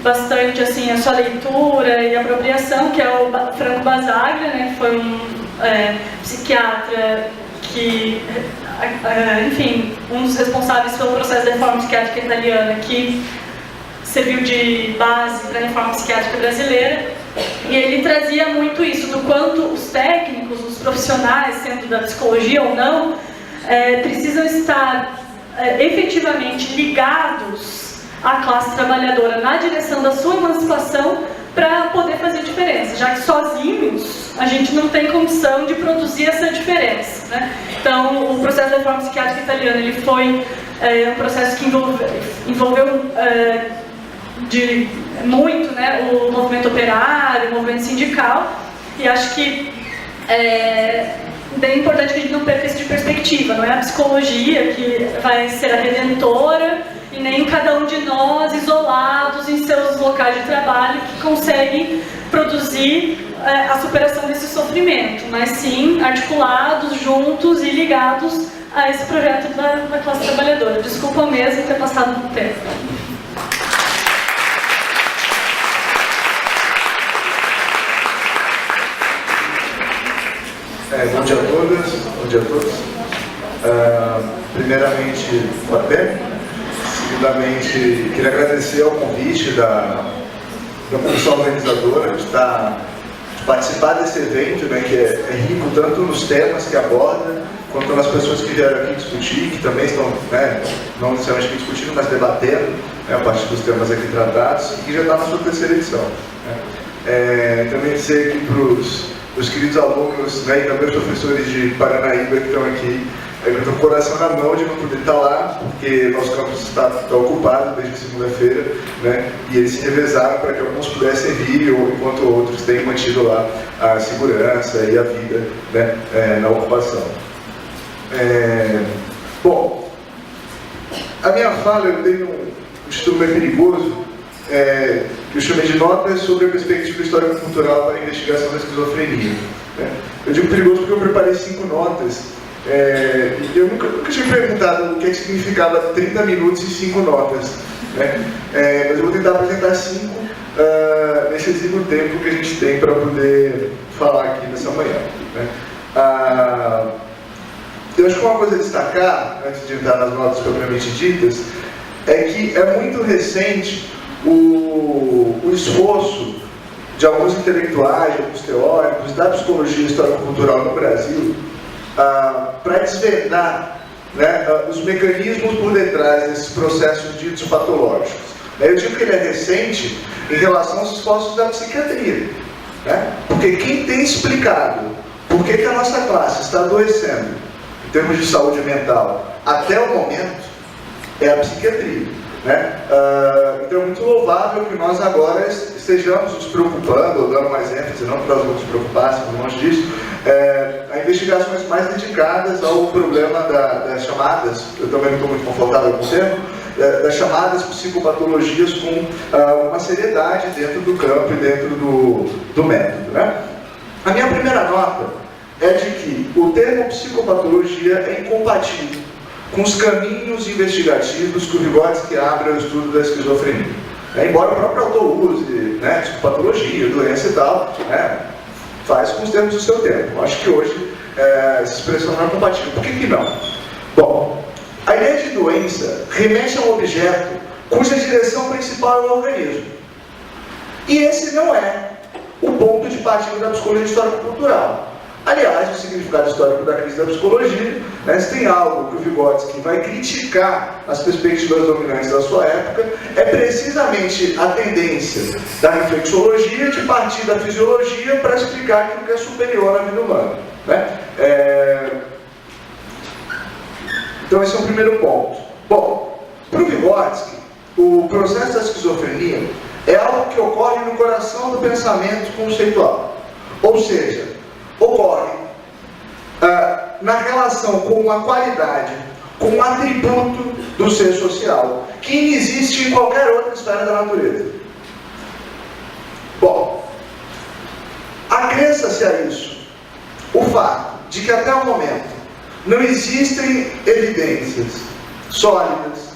bastante assim, a sua leitura e apropriação, que é o Franco Basaglia, né, que foi um psiquiatra que, enfim, um dos responsáveis pelo processo da reforma psiquiátrica italiana, que serviu de base para a reforma psiquiátrica brasileira, e ele trazia muito isso, do quanto os técnicos, os profissionais, sendo da psicologia ou não, precisam estar efetivamente ligados à classe trabalhadora na direção da sua emancipação para poder fazer diferença, já que sozinhos a gente não tem condição de produzir essa diferença, né? Então, o processo de reforma psiquiátrica italiana ele foi um processo que envolveu muito, né, o movimento operário, o movimento sindical, e acho que é bem importante que a gente não perca isso de perspectiva. Não é a psicologia que vai ser a redentora e nem cada um de nós isolados em seus locais de trabalho que consegue produzir a superação desse sofrimento, mas sim articulados, juntos e ligados a esse projeto da classe trabalhadora. Desculpa mesmo ter passado do tempo. Bom dia a todas, bom dia a todos. Primeiramente, boa tarde. Segundamente, queria agradecer ao convite da comissão organizadora de participar desse evento, né, que é rico tanto nos temas que aborda, quanto nas pessoas que vieram aqui discutir, que também estão, né, não necessariamente aqui discutindo, mas debatendo, né, a partir dos temas aqui tratados, e que já está na sua terceira edição. Né. Também dizer aqui para os queridos alunos, né, e também os professores de Paranaíba que estão aqui, eu estou com o coração na mão de não poder estar lá, porque nosso campus está ocupado desde segunda-feira, né, e eles se revezaram para que alguns pudessem vir, enquanto outros tenham mantido lá a segurança e a vida, né, na ocupação. Bom, a minha fala, eu dei um título meio perigoso, que eu chamei de notas sobre a perspectiva histórico-cultural para a investigação da esquizofrenia. Né? Eu digo perigoso porque eu preparei 5 notas, e eu nunca tinha perguntado o que significava 30 minutos e 5 notas. Né? Mas eu vou tentar apresentar 5 nesse exíguo tempo que a gente tem para poder falar aqui nessa manhã. Né? Eu acho que uma coisa a destacar, antes de entrar nas notas propriamente ditas, é que é muito recente o esforço de alguns intelectuais, de alguns teóricos, da psicologia histórico-cultural no Brasil, para desvendar, né, os mecanismos por detrás desses processos ditos patológicos. Eu digo que ele é recente em relação aos esforços da psiquiatria, né? Porque quem tem explicado por que a nossa classe está adoecendo em termos de saúde mental até o momento é a psiquiatria. Né? Então é muito louvável que nós agora estejamos nos preocupando, ou dando mais ênfase, não que nós nos preocupássemos, longe disso, a investigações mais dedicadas ao problema das chamadas, eu também não estou muito confortável com o termo, das chamadas psicopatologias com uma seriedade dentro do campo e dentro do método. Né? A minha primeira nota é de que o termo psicopatologia é incompatível com os caminhos investigativos que o Vygotsky abre ao estudo da esquizofrenia. Embora o próprio autor use, né, psicopatologia, doença e tal, né, faz com os termos do seu tempo. Acho que hoje essa expressão não é compatível. Por que não? Bom, a ideia de doença remete a um objeto cuja direção principal é o organismo. E esse não é o ponto de partida da psicologia histórico-cultural. Aliás, o significado histórico da crise da psicologia, né, se tem algo que o Vygotsky vai criticar as perspectivas dominantes da sua época, é precisamente a tendência da reflexologia de partir da fisiologia para explicar aquilo que é superior à vida humana. Né? Então esse é o primeiro ponto. Bom, para o Vygotsky, o processo da esquizofrenia é algo que ocorre no coração do pensamento conceitual. Ou seja, ocorre na relação com uma qualidade, com um atributo do ser social, que não existe em qualquer outra esfera da natureza. Bom, acresça-se a isso o fato de que até o momento não existem evidências sólidas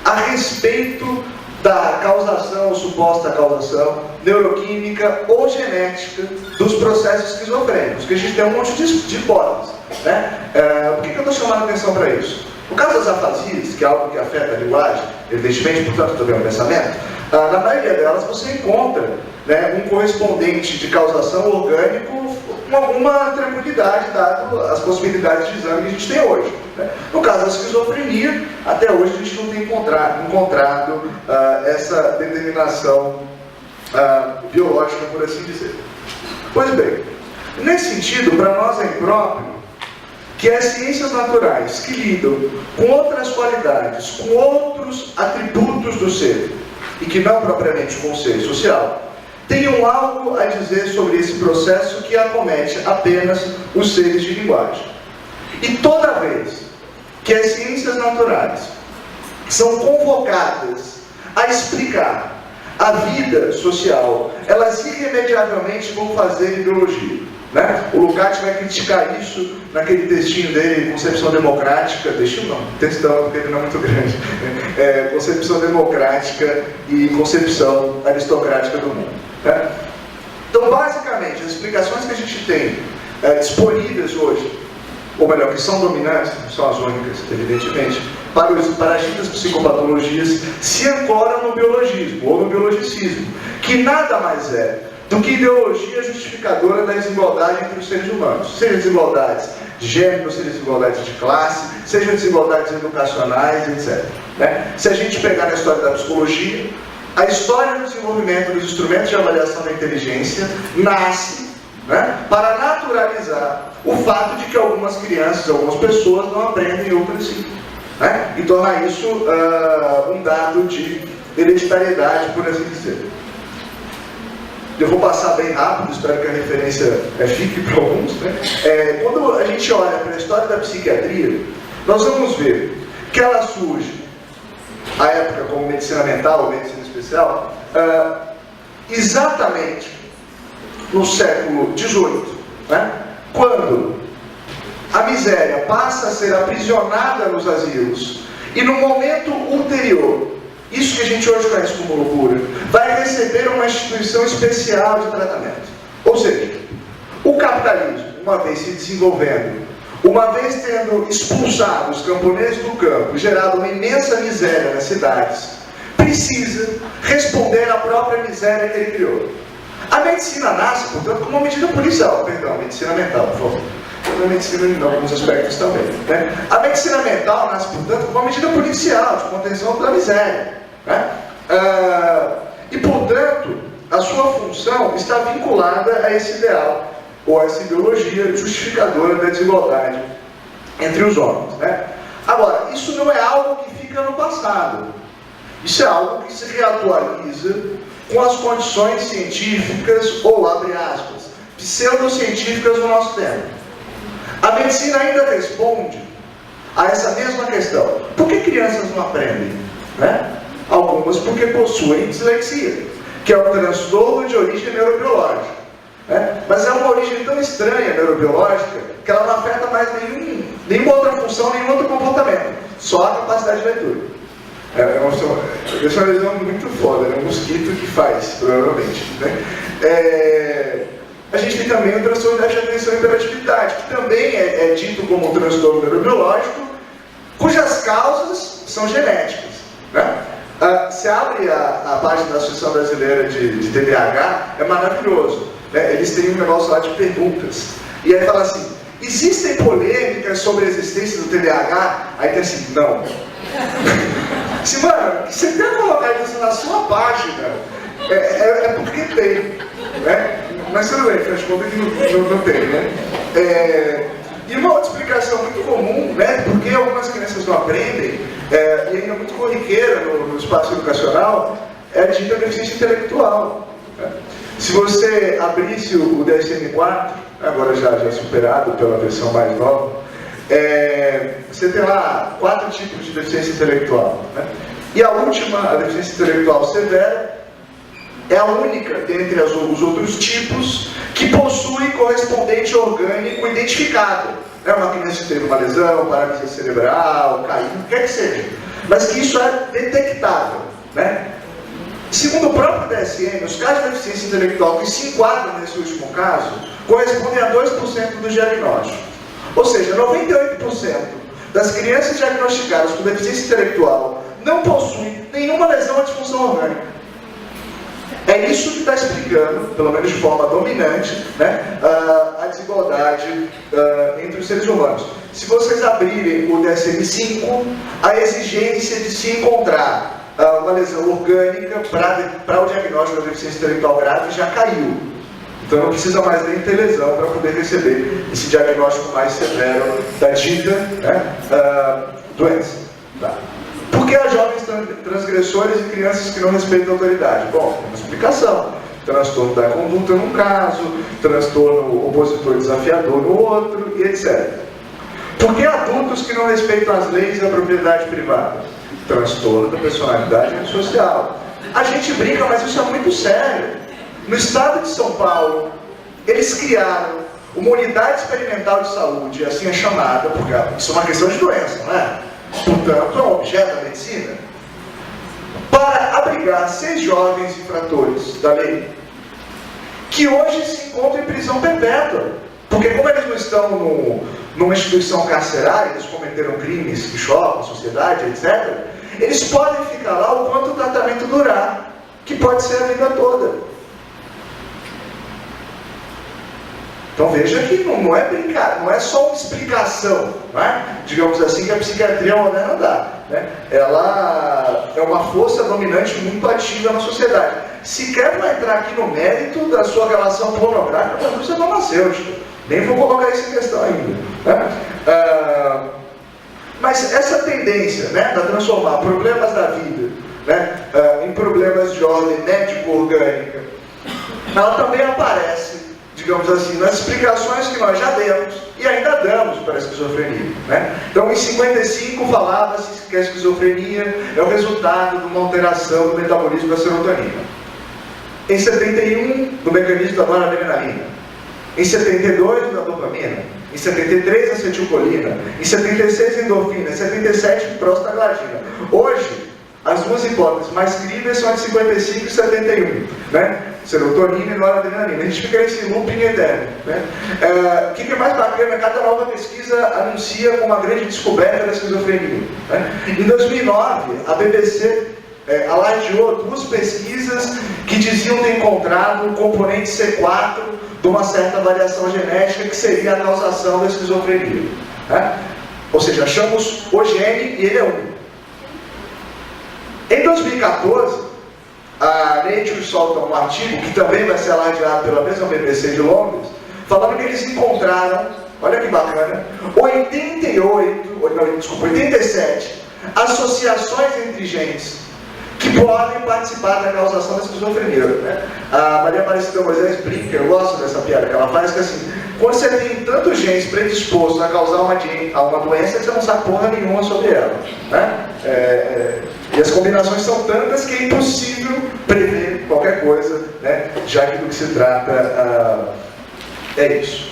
a respeito da causação ou suposta causação neuroquímica ou genética dos processos esquizofrênicos, que a gente tem um monte de hipóteses. Né? Por que eu estou chamando a atenção para isso? No caso das afasias, que é algo que afeta a linguagem, evidentemente, portanto também o pensamento, na maioria delas você encontra, né, um correspondente de causação orgânico com alguma tranquilidade, dado as possibilidades de exame que a gente tem hoje. Né? No caso da esquizofrenia, até hoje a gente não tem encontrado essa determinação biológica, por assim dizer. Pois bem, nesse sentido, para nós é impróprio que as ciências naturais que lidam com outras qualidades, com outros atributos do ser, e que não propriamente com o ser social, tenham algo a dizer sobre esse processo que acomete apenas os seres de linguagem. E toda vez que as ciências naturais são convocadas a explicar a vida social, elas irremediavelmente vão fazer ideologia. Né? O Lukács vai criticar isso naquele textinho dele, Concepção Democrática, textão, porque ele não é muito grande, Concepção Democrática e Concepção Aristocrática do Mundo. Né? Então, basicamente, as explicações que a gente tem disponíveis hoje, ou melhor, que são dominantes, não são as únicas, evidentemente, para as ditas psicopatologias, se ancoram no biologismo, ou no biologicismo, que nada mais é do que ideologia justificadora da desigualdade entre os seres humanos, seja desigualdades de gênero, seja desigualdades de classe, seja desigualdades educacionais, etc. Né? Se a gente pegar na história da psicologia, a história do desenvolvimento dos instrumentos de avaliação da inteligência nasce, né, para naturalizar o fato de que algumas crianças, algumas pessoas não aprendem e outras sim. Né? E tornar isso um dado de hereditariedade, por assim dizer. Eu vou passar bem rápido, espero que a referência fique para alguns. Né? Quando a gente olha para a história da psiquiatria, nós vamos ver que ela surge, à época como medicina mental ou medicina especial, exatamente no século XVIII, né? Quando a miséria passa a ser aprisionada nos asilos e no momento ulterior, isso que a gente hoje conhece como loucura, vai receber uma instituição especial de tratamento. Ou seja, o capitalismo, uma vez se desenvolvendo, uma vez tendo expulsado os camponeses do campo, gerado uma imensa miséria nas cidades, precisa responder à própria miséria que ele criou. A medicina nasce, portanto, como uma medida policial, perdão, medicina mental, por favor. A medicina em alguns aspectos também. Né? A medicina mental nasce, portanto, como uma medida policial, de contenção da miséria. Né? E, portanto, a sua função está vinculada a esse ideal, ou a essa ideologia justificadora da desigualdade entre os homens. Né? Agora, isso não é algo que fica no passado. Isso é algo que se reatualiza com as condições científicas, ou, abre aspas, pseudocientíficas do nosso tempo. A medicina ainda responde a essa mesma questão. Por que crianças não aprendem? Né? Algumas porque possuem dislexia, que é um transtorno de origem neurobiológica. Né? Mas é uma origem tão estranha neurobiológica que ela não afeta mais nenhuma outra função, nenhum outro comportamento, só a capacidade de leitura. Essa é uma lesão muito foda, é um mosquito que faz, provavelmente. Né? A gente tem também o transtorno de atenção e hiperatividade, que também é dito como um transtorno neurobiológico, cujas causas são genéticas. Né? Se abre a página da Associação Brasileira de TDAH, é maravilhoso. Né? Eles têm um negócio lá de perguntas. E aí fala assim, existem polêmicas sobre a existência do TDAH? Aí tem assim, não. Se, mano, você quer colocar isso na sua página, é porque tem. Né? Mas tudo bem, afinal de contas que não tem. Né? E uma outra explicação muito comum, né, porque algumas crianças não aprendem, e ainda muito corriqueira no espaço educacional, é a dita deficiência intelectual. Né? Se você abrisse o DSM-4, agora já superado pela versão mais nova, você tem lá 4 tipos de deficiência intelectual. Né? E a última, a deficiência intelectual severa, é a única dentre os outros tipos que possui correspondente orgânico identificado. Uma criança que teve uma lesão, paralisia cerebral, caiu, o que quer que seja. Mas que isso é detectável. Né? Segundo o próprio DSM, os casos de deficiência intelectual que se enquadram nesse último caso correspondem a 2% do diagnóstico. Ou seja, 98% das crianças diagnosticadas com deficiência intelectual não possuem nenhuma lesão ou disfunção orgânica. É isso que está explicando, pelo menos de forma dominante, né, a desigualdade entre os seres humanos. Se vocês abrirem o DSM-5, a exigência de se encontrar uma lesão orgânica para o diagnóstico da deficiência intelectual grave já caiu. Então não precisa mais nem ter lesão para poder receber esse diagnóstico mais severo da dita, né, doença. Tá. Por que há jovens transgressores e crianças que não respeitam a autoridade? Bom, tem uma explicação. Transtorno da conduta num caso, transtorno opositor desafiador no outro, e etc. Por que adultos que não respeitam as leis e a propriedade privada? Transtorno da personalidade antissocial. A gente brinca, mas isso é muito sério. No estado de São Paulo, eles criaram uma unidade experimental de saúde, assim é chamada, porque isso é uma questão de doença, não é? Portanto, é um objeto da medicina, para abrigar 6 jovens infratores da lei, que hoje se encontram em prisão perpétua. Porque como eles não estão numa instituição carcerária, eles cometeram crimes que chocam a sociedade, etc., eles podem ficar lá o quanto o tratamento durar, que pode ser a vida toda. Então veja que não é brincar, não é só uma explicação, não é? Digamos assim, que a psiquiatria moderna dá, né? Ela é uma força dominante muito ativa na sociedade. Sequer vai entrar aqui no mérito da sua relação pornográfica com a indústria farmacêutica. Nem vou colocar isso em questão ainda, né? Mas essa tendência, né, de transformar problemas da vida, né, em problemas de ordem médico-orgânica, ela também aparece, digamos assim, nas explicações que nós já demos e ainda damos para a esquizofrenia, né? Então, em 55 falava-se que a esquizofrenia é o resultado de uma alteração do metabolismo da serotonina. Em 71, do mecanismo da noradrenalina. Em 72, da dopamina. Em 73, acetilcolina. Em 76, endorfina. Em 77, prostaglandina. Hoje, as duas hipóteses mais críveis são a de 55 e 71, né? Serotonina e noradrenalina. A gente fica nesse looping eterno, né? O que é mais bacana? Cada nova pesquisa anuncia como uma grande descoberta da esquizofrenia, né? Em 2009, a BBC alardeou 2 pesquisas que diziam ter encontrado um componente C4 de uma certa variação genética que seria a causação da esquizofrenia, né? Ou seja, achamos o gene e ele é único. Em 2014, a Nature solta um artigo, que também vai ser alardeado pela mesma BBC de Londres, falando que eles encontraram, olha que bacana, 87 associações entre genes que podem participar da causação da esquizofrenia, né? A Maria Aparecida Moisés brinca, eu gosto dessa piada que ela faz, que assim, quando você tem tantos genes predispostos a causar uma doença, você não sabe porra nenhuma sobre ela, né? E as combinações são tantas que é impossível prever qualquer coisa, né? Já que do que se trata é isso.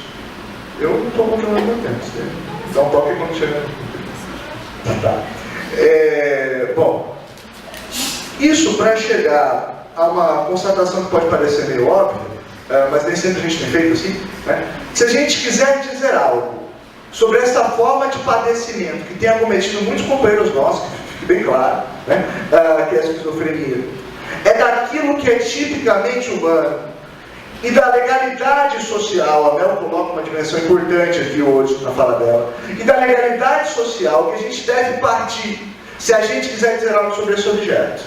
Eu não estou controlando meu tempo, dá um toque quando chegar. Tá. Bom, isso para chegar a uma constatação que pode parecer meio óbvia, mas nem sempre a gente tem feito assim, né? Se a gente quiser dizer algo sobre essa forma de padecimento que tem acometido muitos companheiros nossos, que fique bem claro, né, que é a esquizofrenia, é daquilo que é tipicamente humano e da legalidade social. A Mel coloca uma dimensão importante aqui hoje na fala dela, e da legalidade social que a gente deve partir se a gente quiser dizer algo sobre esse objeto.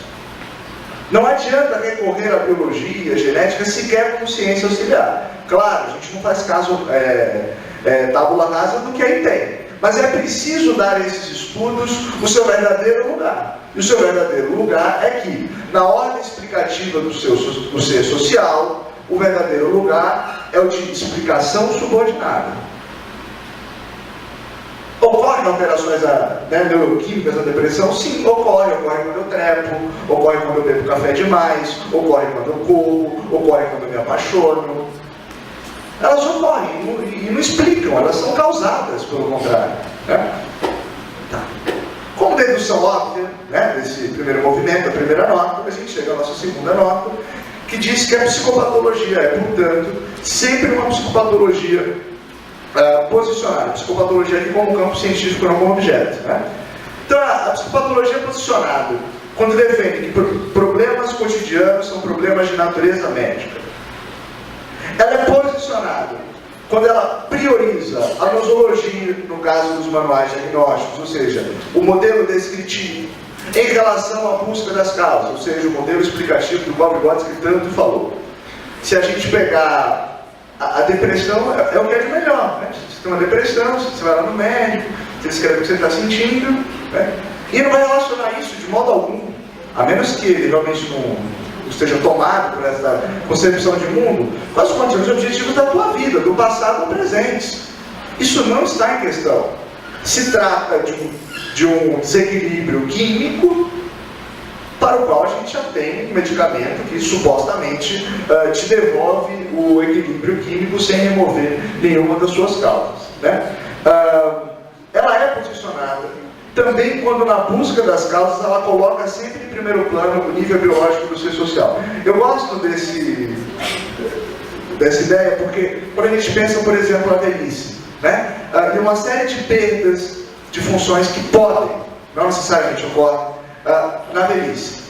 Não adianta recorrer à biologia, à genética, sequer como ciência auxiliar. Claro, a gente não faz caso tábula rasa do que aí tem. Mas é preciso dar a esses estudos o seu verdadeiro lugar. E o seu verdadeiro lugar é que, na ordem explicativa do ser social, o verdadeiro lugar é o de explicação subordinada. Ocorrem alterações neuroquímicas na depressão? Sim, ocorre quando eu trepo, ocorre quando eu bebo café demais, ocorre quando eu corro, ocorre quando eu me apaixono. Elas ocorrem e não explicam, elas são causadas, pelo contrário, né? Tá. Como dedução óbvia, né, desse primeiro movimento, a primeira nota, a gente chega à nossa segunda nota, que diz que a psicopatologia é, portanto, sempre uma psicopatologia posicionada. Psicopatologia aqui como campo científico, não como objeto, né? Então, a psicopatologia posicionada quando defende que problemas cotidianos são problemas de natureza médica. Ela é posicionada quando ela prioriza a nosologia, no caso dos manuais diagnósticos, ou seja, o modelo descritivo, em relação à busca das causas, ou seja, o modelo explicativo do qual Vygotsky tanto falou. Se a gente pegar a depressão, é o que é de melhor, né? Você tem uma depressão, você vai lá no médico, você escreve o que você está sentindo, né? E não vai relacionar isso de modo algum, a menos que ele realmente não esteja tomado por essa concepção de mundo, com as condições e objetivos da tua vida, do passado ao presente. Isso não está em questão. Se trata de um desequilíbrio químico para o qual a gente já tem um medicamento que supostamente te devolve o equilíbrio químico sem remover nenhuma das suas causas, né? Ela é posicionada também quando na busca das causas ela coloca sempre em primeiro plano o nível biológico do ser social. Eu gosto dessa ideia porque quando a gente pensa, por exemplo, na velhice, né? Em uma série de perdas de funções que podem, não necessariamente ocorrem, na velhice.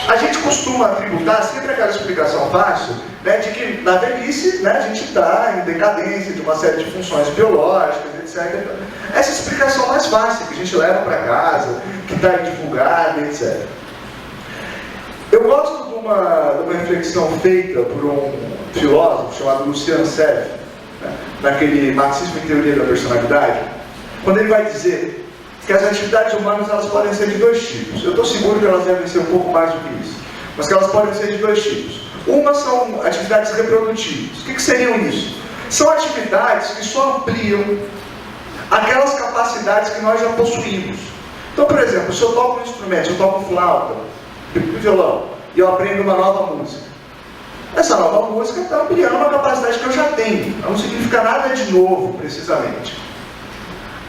A gente costuma tributar sempre aquela explicação fácil, né, de que na velhice, né, a gente está em decadência de uma série de funções biológicas, etc. Essa explicação mais fácil, que a gente leva para casa, que está divulgada, etc. Eu gosto de uma reflexão feita por um filósofo chamado Lucian Seff, né, naquele Marxismo em Teoria da Personalidade, quando ele vai dizer que as atividades humanas elas podem ser de dois tipos. Eu estou seguro que elas devem ser um pouco mais do que isso, mas que elas podem ser de dois tipos. Uma são atividades reprodutivas. O que seriam isso? São atividades que só ampliam aquelas capacidades que nós já possuímos. Então, por exemplo, se eu toco um instrumento, se eu toco flauta, violão, e eu aprendo uma nova música, essa nova música está ampliando uma capacidade que eu já tenho. Não significa nada de novo, precisamente.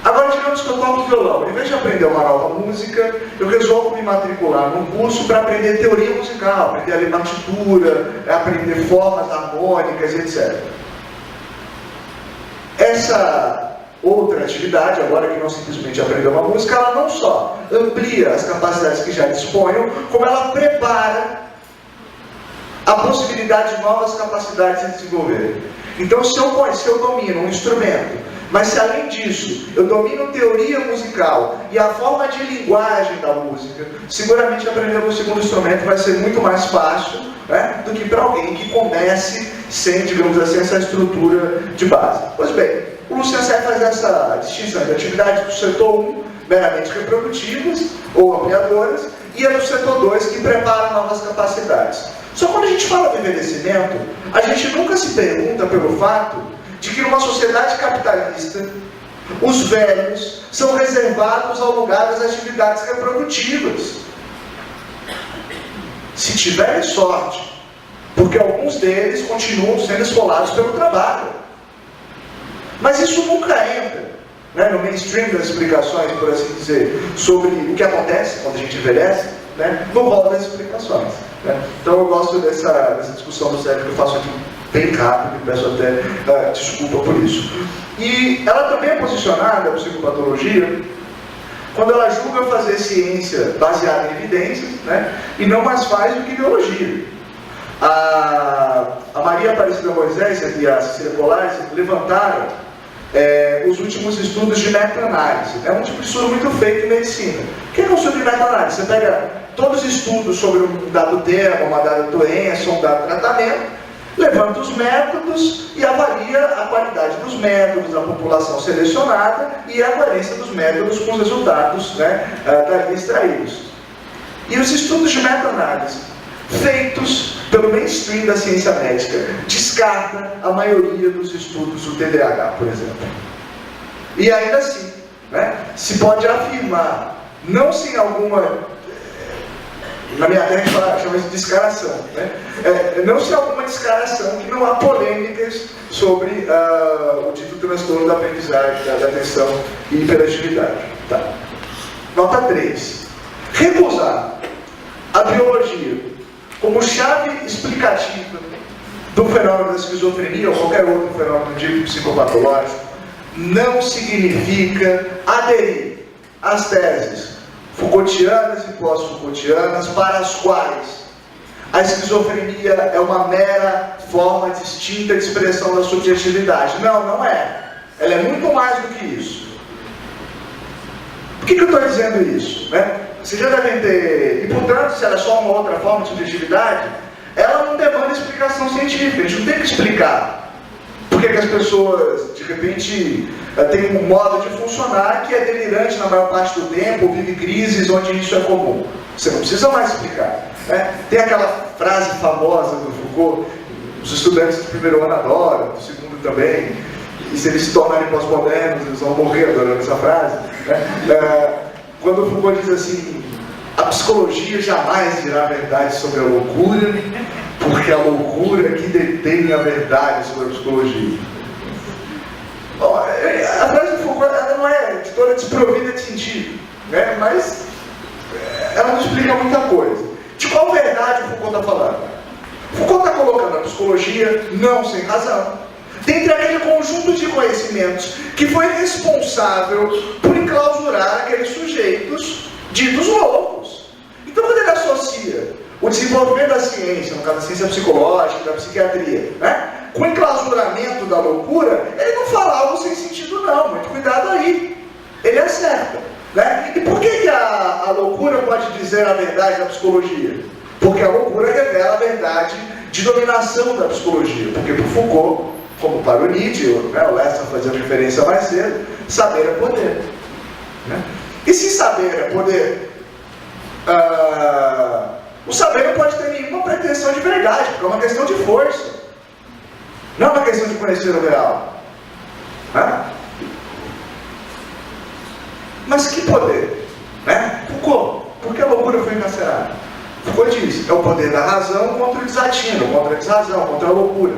Agora, digamos que eu toco violão. Em vez de aprender uma nova música, eu resolvo me matricular num curso para aprender teoria musical, aprender a ler partitura, aprender formas harmônicas, etc. Essa outra atividade, agora que não simplesmente aprender uma música, ela não só amplia as capacidades que já disponham, como ela prepara a possibilidade de novas capacidades de desenvolver. Então, se eu domino um instrumento, mas se além disso eu domino teoria musical e a forma de linguagem da música, seguramente aprender o segundo instrumento vai ser muito mais fácil, né, do que para alguém que comece sem, digamos assim, essa estrutura de base. Pois bem, o Lucian Seff faz essa distinção de atividades do setor 1, meramente reprodutivas ou ampliadoras, e a do setor 2, que prepara novas capacidades. Só quando a gente fala do envelhecimento, a gente nunca se pergunta pelo fato de que numa sociedade capitalista, os velhos são reservados ao lugar das atividades reprodutivas. Se tiverem sorte, porque alguns deles continuam sendo esfolados pelo trabalho. Mas isso nunca entra, né, no mainstream das explicações, por assim dizer, sobre o que acontece quando a gente envelhece, né, no rol das explicações. Né? Então eu gosto dessa discussão do cérebro que eu faço aqui bem rápido, e peço até desculpa por isso. E ela também é posicionada, a psicopatologia, quando ela julga fazer ciência baseada em evidências, né, e não mais faz do que ideologia. A Maria Aparecida Moisés e a Cecília Colares levantaram os últimos estudos de meta-análise. É um tipo de estudo muito feito em medicina. O que é um estudo de meta-análise? Você pega todos os estudos sobre um dado tema, uma dada doença, um dado tratamento, levanta os métodos e avalia a qualidade dos métodos, da população selecionada e a coerência dos métodos com os resultados, né, dali extraídos. E os estudos de meta-análise, feitos pelo mainstream da ciência médica, descarta a maioria dos estudos do TDAH, por exemplo. E ainda assim, né, se pode afirmar, não sem alguma... Na minha terra chama de descaração, né? Não se há alguma descaração que não há polêmicas sobre o dito transtorno da aprendizagem, da atenção e hiperatividade. Tá. Nota 3. Recusar a biologia como chave explicativa do fenômeno da esquizofrenia ou qualquer outro fenômeno de psicopatológico não significa aderir às teses Foucaultianas e pós-Foucaultianas, para as quais a esquizofrenia é uma mera forma distinta de expressão da subjetividade. Não, não é. Ela é muito mais do que isso. Por que eu estou dizendo isso? Né? Vocês já devem ter... E, portanto, se ela é só uma outra forma de subjetividade, ela não demanda explicação científica. A gente não tem que explicar por que as pessoas, de repente, têm um modo de funcionar que é delirante na maior parte do tempo, ou vive crises onde isso é comum. Você não precisa mais explicar. Né? Tem aquela frase famosa do Foucault, os estudantes do primeiro ano adoram, do segundo também, e se eles se tornarem pós-modernos, eles vão morrer adorando essa frase. Né? Quando o Foucault diz assim, a psicologia jamais dirá a verdade sobre a loucura, porque a loucura é que detém a verdade sobre a psicologia. Bom, a frase do Foucault ela não é de toda desprovida de sentido, né? Mas ela não explica muita coisa. De qual verdade o Foucault está falando? Foucault está colocando a psicologia, não sem razão, dentre aquele conjunto de conhecimentos que foi responsável por enclausurar aqueles sujeitos ditos loucos. Então, quando ele associa o desenvolvimento da ciência, no caso da ciência psicológica, da psiquiatria, né, com o enclausuramento da loucura, ele não fala algo sem sentido não, muito cuidado aí. Ele acerta. Né? E por que a loucura pode dizer a verdade da psicologia? Porque a loucura revela a verdade de dominação da psicologia. Porque para Foucault, como para o Nietzsche, né, o Lester fazia referência mais cedo, saber é poder. Né? E se saber é poder, o saber não pode ter nenhuma pretensão de verdade, porque é uma questão de força. Não é uma questão de conhecer o real. Né? Mas que poder? Né? Foucault, por que a loucura foi encarcerada? Foucault diz, é o poder da razão contra o desatino, contra a desrazão, contra a loucura.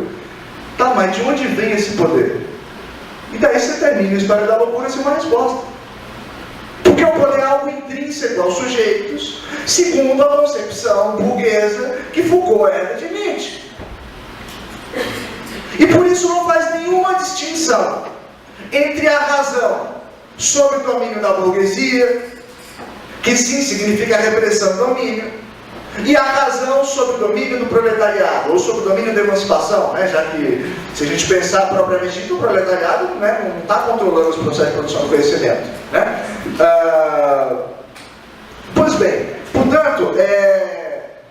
Tá, mas de onde vem esse poder? E daí você termina a história da loucura sem uma resposta. Porque o poder é algo intrínseco aos sujeitos, segundo a concepção burguesa que Foucault herda de Nietzsche. E por isso não faz nenhuma distinção entre a razão sob o domínio da burguesia, que sim significa a repressão do domínio, e a razão sob o domínio do proletariado, ou sob o domínio da emancipação, né? Já que, se a gente pensar propriamente dito, o proletariado, né, não está controlando os processos de produção do conhecimento. Né? Pois bem, portanto,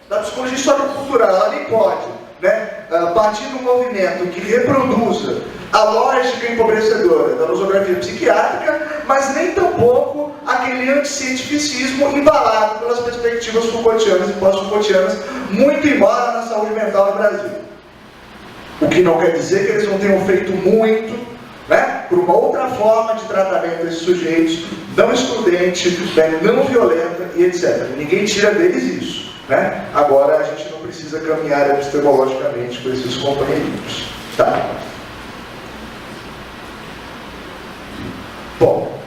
da psicologia histórico-cultural, ela nem pode, né, partir de um movimento que reproduza a lógica empobrecedora da nosografia psiquiátrica, mas nem tampouco aquele anticientificismo embalado pelas perspectivas Foucaultianas e pós-Foucaultianas, muito embora na saúde mental no Brasil. O que não quer dizer que eles não tenham feito muito, né, por uma outra forma de tratamento desses sujeitos, não excludente, né, não violenta e etc. Ninguém tira deles isso. Né? Agora a gente não precisa caminhar epistemologicamente com esses companheiros. Tá? Bom,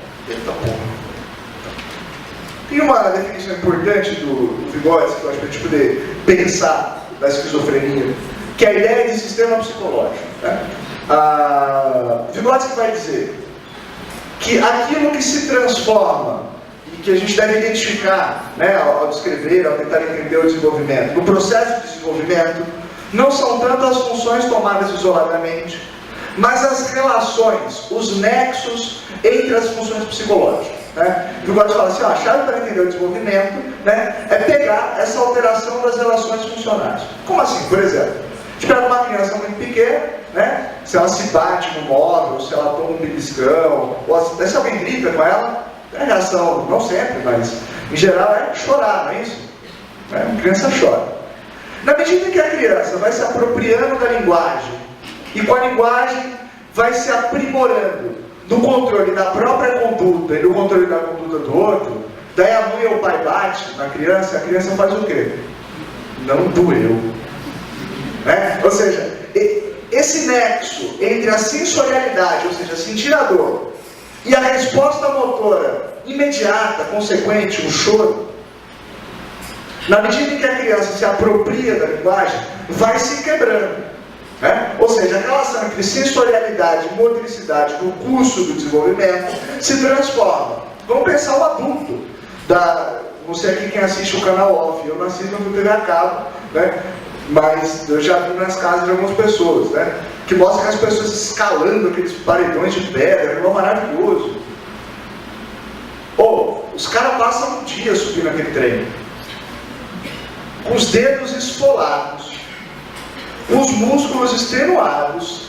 tem uma definição importante do Vygotsky, que eu acho que a gente poder pensar da esquizofrenia, que é a ideia de sistema psicológico. Né? Vygotsky vai dizer que aquilo que se transforma e que a gente deve identificar, né, ao descrever, ao tentar entender o desenvolvimento, no processo de desenvolvimento, não são tanto as funções tomadas isoladamente, mas as relações, os nexos entre as funções psicológicas. Né? O Vygotsky fala assim, a chave para entender o desenvolvimento, né, é pegar essa alteração das relações funcionais. Como assim? Por exemplo, a gente pega uma criança muito pequena, né, se ela se bate no móvel, se ela toma um beliscão, ou se alguém grita com ela, a reação, não sempre, mas em geral é chorar, não é isso? A criança chora. Na medida que a criança vai se apropriando da linguagem, e com a linguagem vai se aprimorando no controle da própria conduta e no controle da conduta do outro, daí a mãe ou o pai bate na criança, a criança faz o quê? Não doeu. Né? Ou seja, esse nexo entre a sensorialidade, ou seja, sentir a dor, e a resposta motora imediata, consequente, o choro, na medida em que a criança se apropria da linguagem, vai se quebrando. Né? Ou seja, a relação entre sensorialidade e motricidade no curso do desenvolvimento se transforma. Vamos pensar o adulto. não sei aqui quem assiste o canal off, eu não assisto no TV a cabo, né? Mas eu já vi nas casas de algumas pessoas, né? Que mostra as pessoas escalando aqueles paredões de pedra, é maravilhoso. Ou, os caras passam um dia subindo aquele trem, com os dedos esfolados, com os músculos extenuados.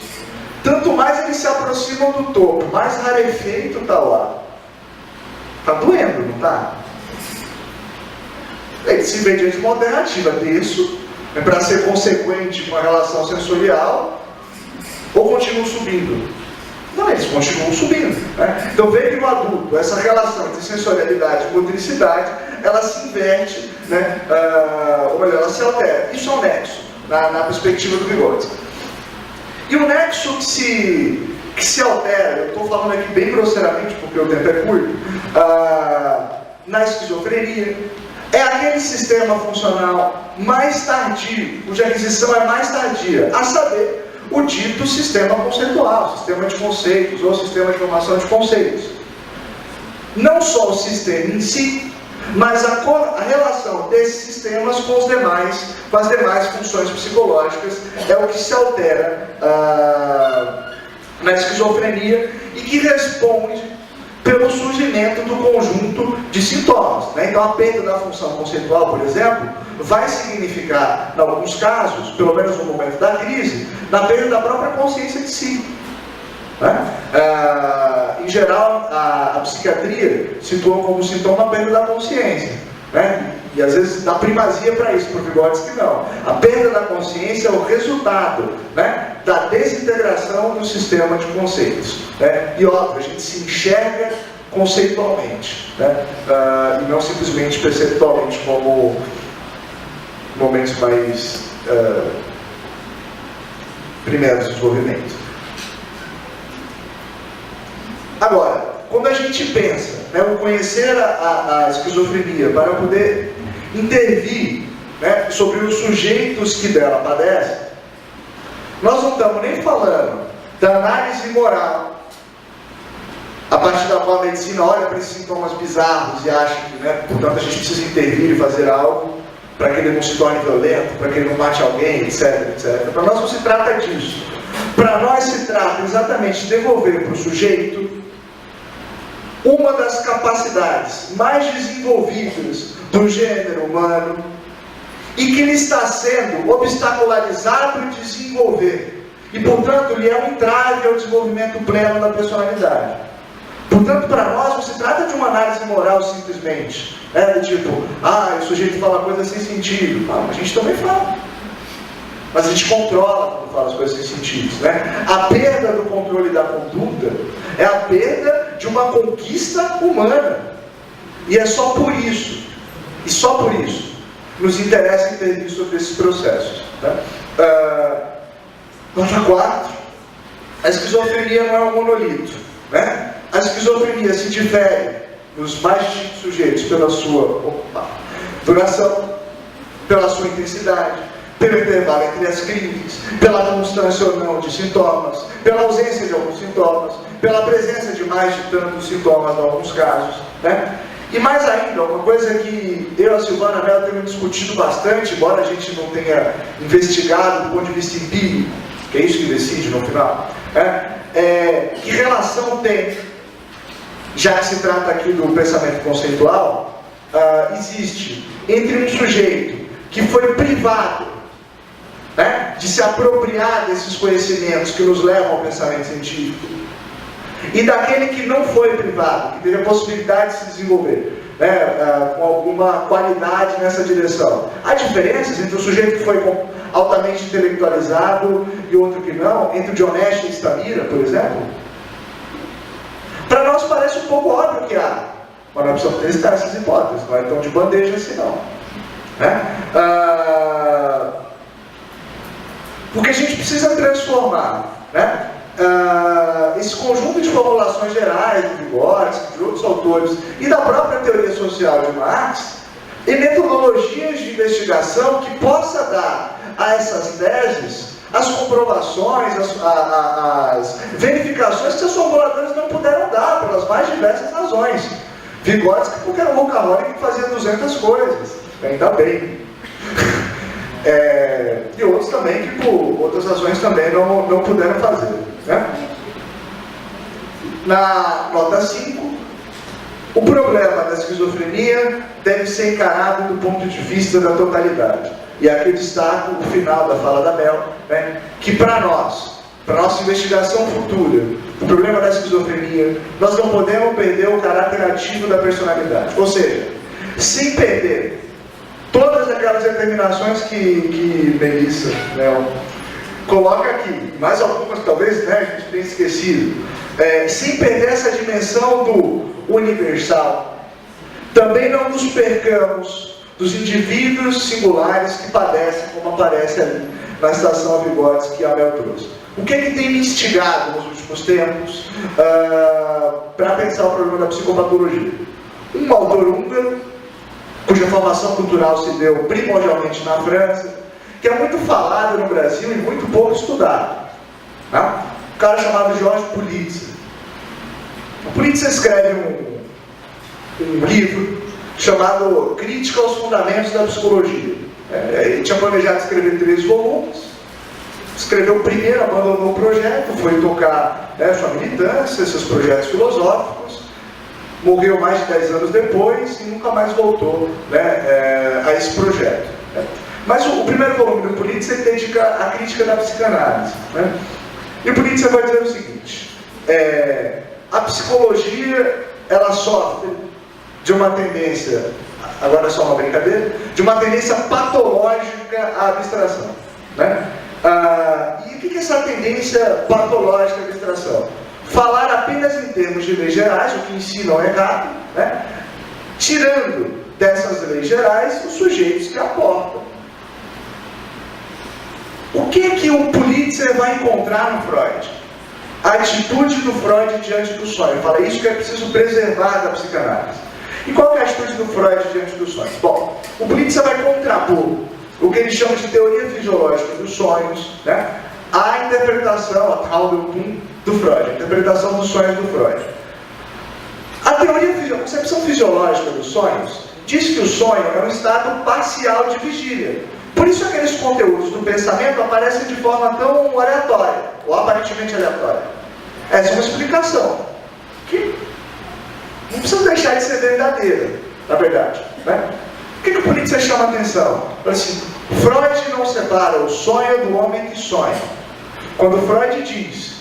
Tanto mais eles se aproximam do topo, mais rarefeito está o ar. Está doendo, não está? Ele se vê diante de uma alternativa disso, para ser consequente com a relação sensorial, ou continuam subindo? Não, eles continuam subindo, né? Então veja que no adulto, essa relação entre sensorialidade e motricidade, ela se inverte, né? Ou melhor, ela se altera. Isso é um nexo, na perspectiva do Vygotsky. E o nexo que se altera, eu estou falando aqui bem grosseiramente, porque o tempo é curto, na esquizofrenia, é aquele sistema funcional mais tardio, cuja aquisição é mais tardia, a saber, o dito sistema conceitual, sistema de conceitos ou sistema de formação de conceitos. Não só o sistema em si, mas a relação desses sistemas com as demais funções psicológicas é o que se altera na esquizofrenia e que responde pelo surgimento do conjunto de sintomas, né? Então a perda da função conceitual, por exemplo, vai significar, em alguns casos, pelo menos no momento da crise, na perda da própria consciência de si, né? Em geral, a psiquiatria situa como sintoma a perda da consciência, né? E às vezes dá primazia para isso, para o Vygotsky não. A perda da consciência é o resultado, né, da desintegração do sistema de conceitos, né? E óbvio, a gente se enxerga conceitualmente, né? E não simplesmente perceptualmente, como momentos mais primeiros do desenvolvimento. Agora, quando a gente pensa, né, o conhecer a esquizofrenia para poder intervir, né, sobre os sujeitos que dela padecem, nós não estamos nem falando da análise moral, a partir da qual a medicina olha para esses sintomas bizarros e acha que, né, portanto, a gente precisa intervir e fazer algo para que ele não se torne violento, para que ele não mate alguém, etc, etc. Para nós não se trata disso. Para nós se trata exatamente de devolver para o sujeito uma das capacidades mais desenvolvidas do gênero humano e que lhe está sendo obstacularizado de desenvolver e, portanto, lhe é um entrave ao desenvolvimento pleno da personalidade. Portanto, para nós não se trata de uma análise moral simplesmente, né, do tipo, o sujeito fala coisas sem sentido. A gente também fala, mas a gente controla quando fala as coisas sem sentido, né? A perda do controle da conduta é a perda de uma conquista humana, e é só por isso, e só por isso, nos interessa entender sobre esses processos, né? Nota 4, a esquizofrenia não é um monolito, né? A esquizofrenia se difere nos mais distintos sujeitos pela sua duração, pela sua intensidade, pelo intervalo entre as crises, pela constância ou não de sintomas, pela ausência de alguns sintomas, pela presença de mais de tantos sintomas em alguns casos, né? E mais ainda, uma coisa que eu e a Silvana Mello temos discutido bastante, embora a gente não tenha investigado do ponto de vista empírico, que é isso que decide no final, que relação tem, já que se trata aqui do pensamento conceitual, existe entre um sujeito que foi privado, né, de se apropriar desses conhecimentos que nos levam ao pensamento científico, e daquele que não foi privado, que teve a possibilidade de se desenvolver, né, com alguma qualidade nessa direção. Há diferenças entre o sujeito que foi altamente intelectualizado e outro que não, entre o John Nash e Stamira, por exemplo? Para nós parece um pouco óbvio que há, mas nós precisamos testar essas hipóteses, não é tão de bandeja assim não, né? Porque a gente precisa transformar, né, esse conjunto de formulações gerais do Vygotsky, de outros autores e da própria teoria social de Marx em metodologias de investigação que possa dar a essas teses as comprovações, as verificações que os formuladores não puderam dar pelas mais diversas razões. Vygotsky porque era um workaholic que fazia 200 coisas, ainda bem. E outros também que por outras razões também não puderam fazer, né? Na nota 5, o problema da esquizofrenia deve ser encarado do ponto de vista da totalidade. E aqui eu destaco o final da fala da Mel, né, que para nossa investigação futura do problema da esquizofrenia, nós não podemos perder o caráter ativo da personalidade. Ou seja, sem perder todas aquelas determinações que Melissa, né, coloca aqui, mais algumas talvez, né, a gente tenha esquecido, sem perder essa dimensão do universal, também não nos percamos dos indivíduos singulares que padecem, como aparece ali na Estação Vygotsky que a Mel trouxe. O que é que tem me instigado nos últimos tempos para pensar o problema da psicopatologia? Um autor húngaro, cuja formação cultural se deu primordialmente na França, que é muito falado no Brasil e muito pouco estudado. Tá? Um cara chamado Jorge Pulitzer. O Pulitzer escreve um livro chamado Crítica aos Fundamentos da Psicologia. Ele tinha planejado escrever 3 volumes, escreveu o primeiro, abandonou o projeto, foi tocar, né, sua militância, seus projetos filosóficos, morreu mais de 10 anos depois e nunca mais voltou, né, a esse projeto. Né. Mas o primeiro volume do Pulitzer dedica à crítica da psicanálise. Né. E o Pulitzer vai dizer o seguinte: a psicologia, ela sofre de uma tendência, agora é só uma brincadeira, de uma tendência patológica à abstração. Né? E o que é essa tendência patológica à abstração? Falar apenas em termos de leis gerais, o que em si não é errado, né? Tirando dessas leis gerais os sujeitos que aportam. O que o Pulitzer vai encontrar no Freud? A atitude do Freud diante do sonho. Fala isso que é preciso preservar da psicanálise. E qual é a atitude do Freud diante dos sonhos? Bom, o Pulitzer vai contrapor o que ele chama de teoria fisiológica dos sonhos, né, à interpretação, a Traubel-Kuhn do Freud, a interpretação dos sonhos do Freud. A concepção fisiológica dos sonhos diz que o sonho é um estado parcial de vigília. Por isso aqueles conteúdos do pensamento aparecem de forma tão aleatória, ou aparentemente aleatória. Essa é uma explicação que não precisa deixar de ser verdadeira, na verdade. Né? O que o Pulitzer chama a atenção? Assim, Freud não separa o sonho do homem que sonha. Quando Freud diz,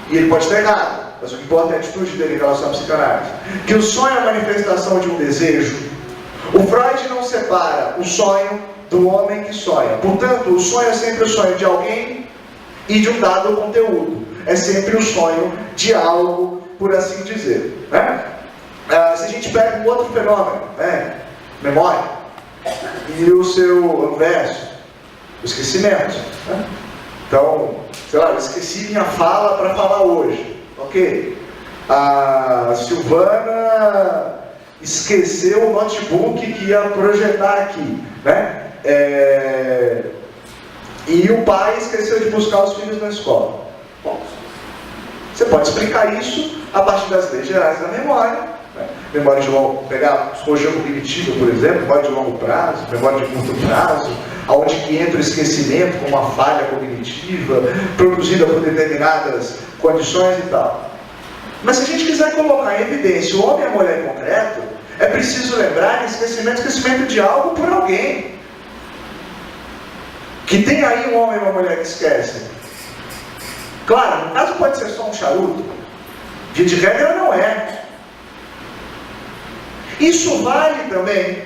e ele pode estar errado, mas o que importa é a atitude dele em relação à psicanálise, que o sonho é a manifestação de um desejo, o Freud não separa o sonho do homem que sonha. Portanto, o sonho é sempre o sonho de alguém e de um dado conteúdo. É sempre o sonho de algo, por assim dizer. Né? Se a gente pega um outro fenômeno, né? Memória, e o seu inverso, o esquecimento. Né? Então, sei lá, eu esqueci minha fala para falar hoje. Ok? A Silvana esqueceu o notebook que ia projetar aqui. Né? E o pai esqueceu de buscar os filhos na escola. Bom, você pode explicar isso a partir das leis gerais da memória. Memória de longo, pegar psicologia cognitiva, por exemplo, memória de longo prazo, memória de curto prazo, onde que entra o esquecimento como uma falha cognitiva, produzida por determinadas condições e tal. Mas se a gente quiser colocar em evidência o homem e a mulher em concreto, é preciso lembrar que esquecimento é esquecimento de algo por alguém. Que tem aí um homem e uma mulher que esquecem. Claro, no caso pode ser só um charuto. Via de regra não é. Isso vale também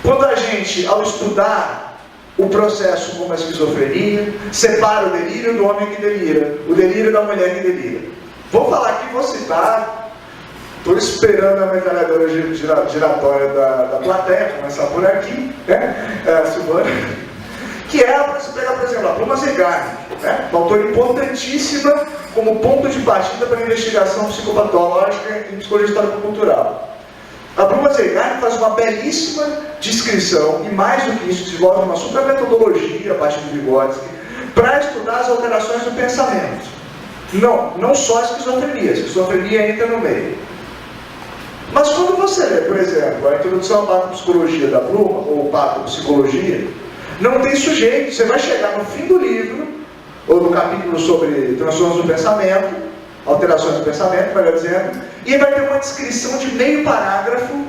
quando a gente, ao estudar o processo como a esquizofrenia, separa o delírio do homem que delira, o delírio da mulher que delira. Vou falar aqui, vou citar, estou esperando a metralhadora giratória da plateia, começar por aqui, né? A Silvana, que é, se pegar, por exemplo, a Pluma Zegard, né? Uma autora importantíssima como ponto de partida para a investigação psicopatológica em psicologia histórico-cultural. A Pluma Zegard faz uma belíssima descrição, e mais do que isso, desenvolve uma super metodologia a partir do Vygotsky, para estudar as alterações do pensamento. Não só a esquizofrenia entra no meio. Mas quando você lê, por exemplo, a introdução à patopsicologia da Bluma, ou patopsicologia, não tem sujeito. Você vai chegar no fim do livro, ou no capítulo sobre transtornos do pensamento, alterações do pensamento, melhor dizendo, e vai ter uma descrição de meio parágrafo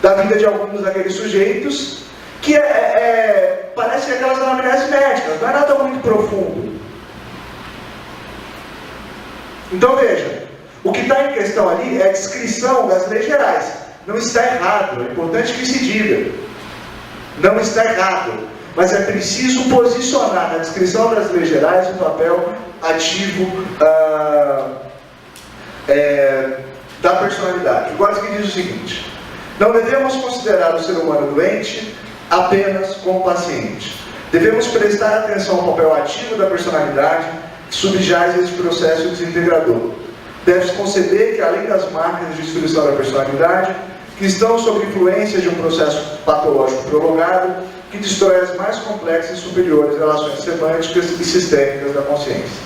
da vida de alguns daqueles sujeitos, que parece aquelas anamneses médicas, não é nada muito profundo. Então veja, o que está em questão ali é a descrição das leis gerais. Não está errado, é importante que se diga. Não está errado, mas é preciso posicionar na descrição das leis gerais um papel ativo da personalidade. O Vygotsky diz o seguinte: não devemos considerar o ser humano doente apenas como paciente. Devemos prestar atenção ao papel ativo da personalidade que subjaz esse processo desintegrador. Deve-se conceber que, além das marcas de destruição da personalidade, que estão sob influência de um processo patológico prolongado, que destrói as mais complexas e superiores relações semânticas e sistêmicas da consciência.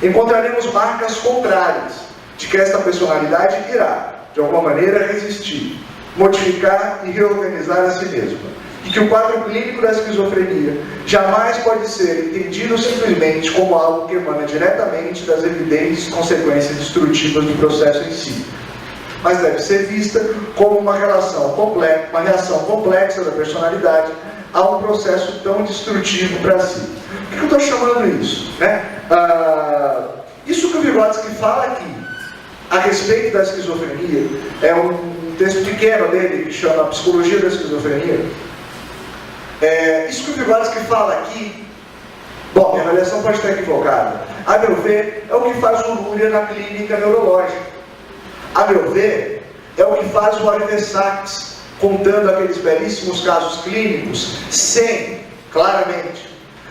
Encontraremos marcas contrárias de que esta personalidade irá, de alguma maneira, resistir, modificar e reorganizar a si mesma, e que o quadro clínico da esquizofrenia jamais pode ser entendido simplesmente como algo que emana diretamente das evidentes consequências destrutivas do processo em si, mas deve ser vista como uma reação complexa da personalidade a um processo tão destrutivo para si. Por que eu estou chamando isso? Isso que o Vygotsky fala aqui, a respeito da esquizofrenia, é um texto pequeno dele que chama Psicologia da Esquizofrenia. Isso que o Vygotsky fala aqui, bom, minha avaliação pode estar equivocada, a meu ver, é o que faz o Luria na clínica neurológica. A meu ver, é o que faz o Oliver Sacks, contando aqueles belíssimos casos clínicos, sem, claramente,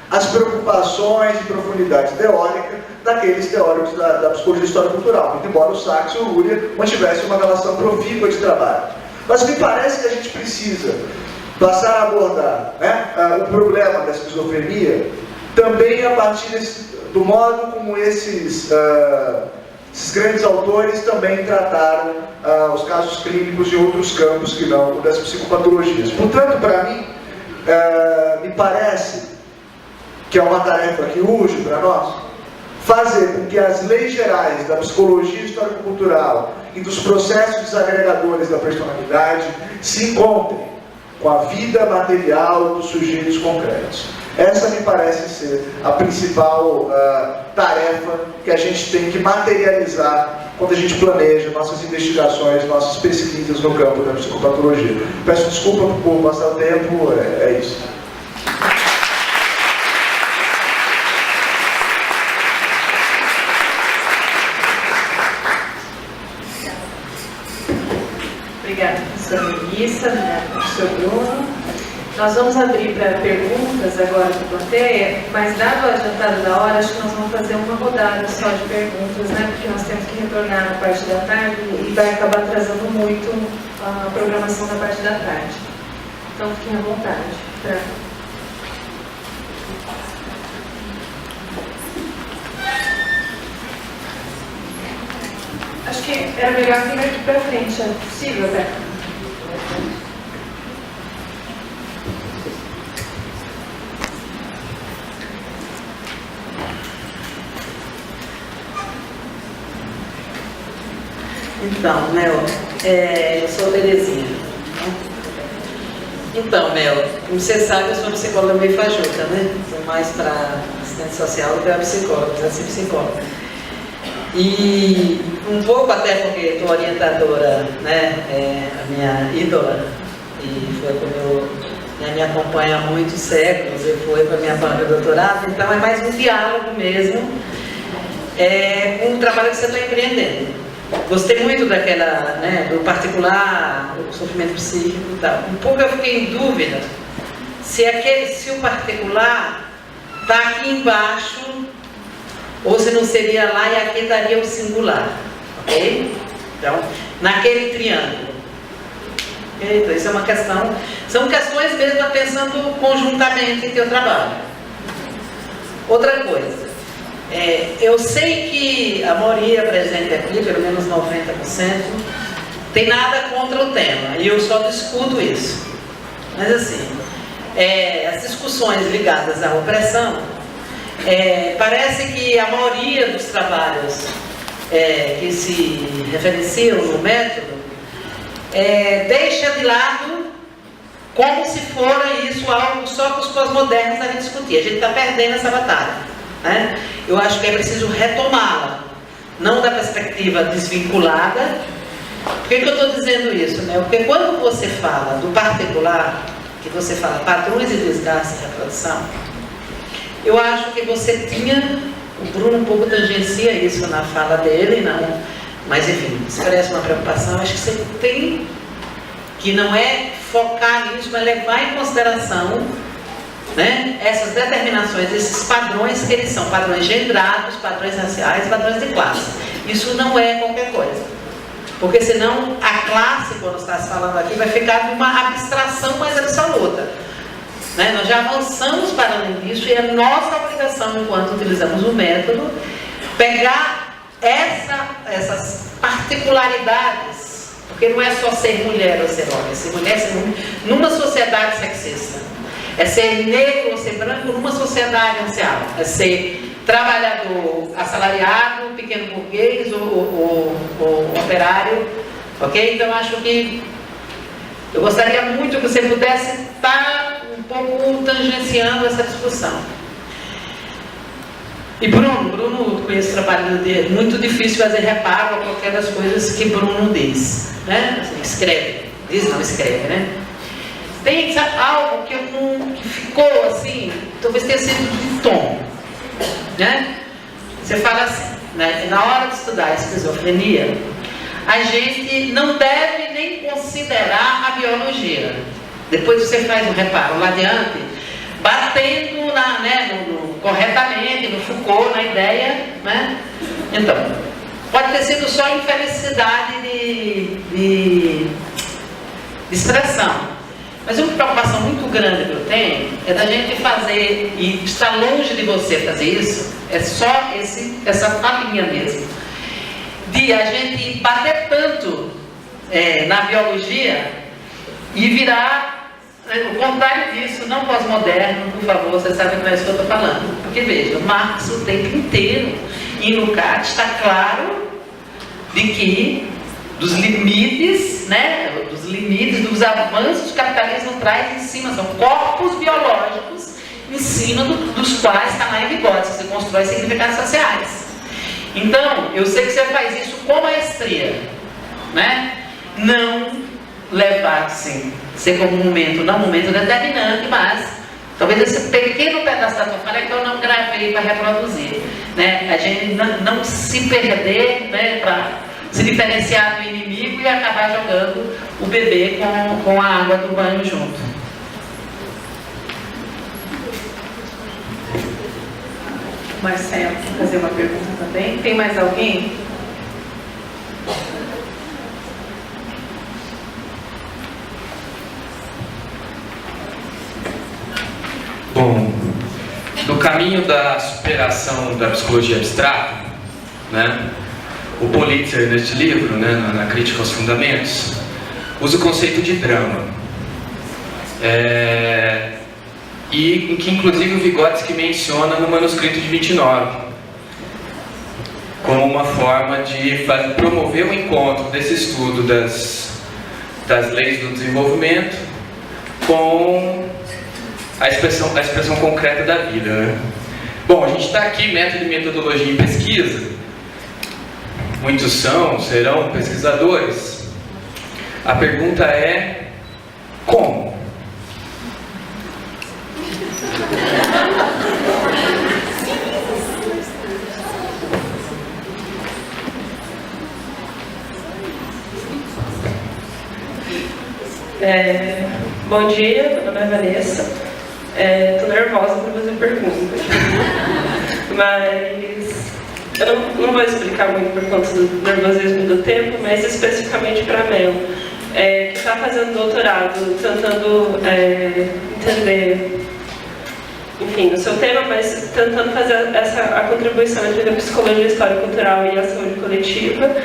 as preocupações e profundidade teórica daqueles teóricos da psicologia histórico-cultural, muito embora o Sacks e o Luria mantivessem uma relação profícua de trabalho. Mas me parece que a gente precisa passar a abordar o problema da esquizofrenia também a partir do modo como esses grandes autores também trataram os casos clínicos de outros campos que não o das psicopatologias. Portanto, para mim, me parece que é uma tarefa que urge para nós fazer com que as leis gerais da psicologia histórico-cultural e dos processos desagregadores da personalidade se encontrem com a vida material dos sujeitos concretos. Essa me parece ser a principal tarefa que a gente tem que materializar quando a gente planeja nossas investigações, nossas pesquisas no campo da psicopatologia. Peço desculpa por passar o tempo, é isso. Obrigada, professora Melissa, obrigada, professor Bruno. Nós vamos abrir para perguntas agora da plateia, mas dado o adiantado da hora, acho que nós vamos fazer uma rodada só de perguntas, né? Porque nós temos que retornar na parte da tarde e vai acabar atrasando muito a programação da parte da tarde. Então fiquem à vontade. Acho que era melhor vir aqui para frente, é possível, Beto? Então, Mel, eu sou Terezinha. Então, Mel, como você sabe, eu sou psicóloga meio fajuta, né? Sou mais para assistente social do que para psicóloga, assim, psicóloga. E um pouco até porque estou orientadora, né? A minha ídola, e foi como me acompanha há muitos séculos, e foi para a minha banca de doutorado, então é mais um diálogo mesmo com o trabalho que você está empreendendo. Gostei muito daquela, né, do particular, do sofrimento psíquico e tal. Um pouco eu fiquei em dúvida se o particular está aqui embaixo ou se não seria lá e aqui estaria o singular, ok? Então, naquele triângulo. Okay? Então, isso é uma questão, são questões mesmo pensando conjuntamente em teu trabalho. Outra coisa. Eu sei que a maioria presente aqui, pelo menos 90%, tem nada contra o tema, e eu só discuto isso. Mas assim, as discussões ligadas à opressão, parece que a maioria dos trabalhos que se referenciam no método deixa de lado como se fora isso algo só que os pós-modernos devem discutir. A gente está perdendo essa batalha, né? Eu acho que é preciso retomá-la, não da perspectiva desvinculada. Por que eu estou dizendo isso, né? Porque quando você fala do particular, que você fala padrões de desgaste e reprodução, eu acho que você tinha, o Bruno um pouco tangencia isso na fala dele, não, mas enfim, expressa uma preocupação. Acho que você tem que não é focar nisso, mas levar em consideração, né, essas determinações, esses padrões, que eles são padrões gendrados, padrões raciais, padrões de classe. Isso não é qualquer coisa, porque senão a classe, quando está se falando aqui, vai ficar numa abstração mais absoluta, né? Nós já avançamos para além disso, e é nossa obrigação, enquanto utilizamos o método, pegar essas particularidades, porque não é só ser mulher ou ser homem, é ser mulher, ser homem numa sociedade sexista, é ser negro ou ser branco numa sociedade racial, é ser trabalhador assalariado, pequeno burguês ou operário, ok? Então acho que eu gostaria muito que você pudesse estar um pouco tangenciando essa discussão. E Bruno conhece o trabalho dele, muito difícil fazer reparo a qualquer das coisas que Bruno diz, né? Assim, escreve, diz não, escreve, né? Tem algo que ficou assim, talvez tenha sido de tom, né? Você fala assim, né? Na hora de estudar a esquizofrenia, a gente não deve nem considerar a biologia. Depois você faz um reparo lá adiante, batendo corretamente no Foucault, na ideia, né? Então, pode ter sido só infelicidade de expressão. Mas uma preocupação muito grande que eu tenho é da gente fazer, e está longe de você fazer isso, é só essa falinha mesmo, de a gente bater tanto na biologia e virar o contrário disso, não pós-moderno, por favor, você sabe não é isso que eu estou falando. Porque veja, Marx o tempo inteiro, e no CAT está claro de que dos limites, né, dos avanços que o capitalismo traz em cima, são corpos biológicos em cima dos quais está lá em bigode, você constrói significados sociais. Então, eu sei que você faz isso com maestria, né? Não levar, assim, ser como um momento, não um momento determinante, mas talvez esse pequeno pedaço da tua fala que eu não gravei para reproduzir, né? A gente não se perder, né, para se diferenciar do inimigo e acabar jogando o bebê com a água do banho junto. Marcelo, quer fazer uma pergunta também? Tem mais alguém? Bom, no caminho da superação da psicologia abstrata, né, o Pulitzer, neste livro, né, na Crítica aos Fundamentos, usa o conceito de drama. E que inclusive o Vygotsky menciona no manuscrito de 29, como uma forma de promover o encontro desse estudo das leis do desenvolvimento com a expressão concreta da vida, né? Bom, a gente está aqui, método e metodologia em pesquisa. Muitos serão pesquisadores. A pergunta é: como? Bom dia, meu nome é Vanessa. Estou nervosa para fazer pergunta, mas eu não vou explicar muito por conta do nervosismo do tempo, mas especificamente para a Mel, que está fazendo doutorado, tentando entender enfim, no seu tema, mas tentando fazer a contribuição entre a psicologia histórico-cultural e a saúde coletiva,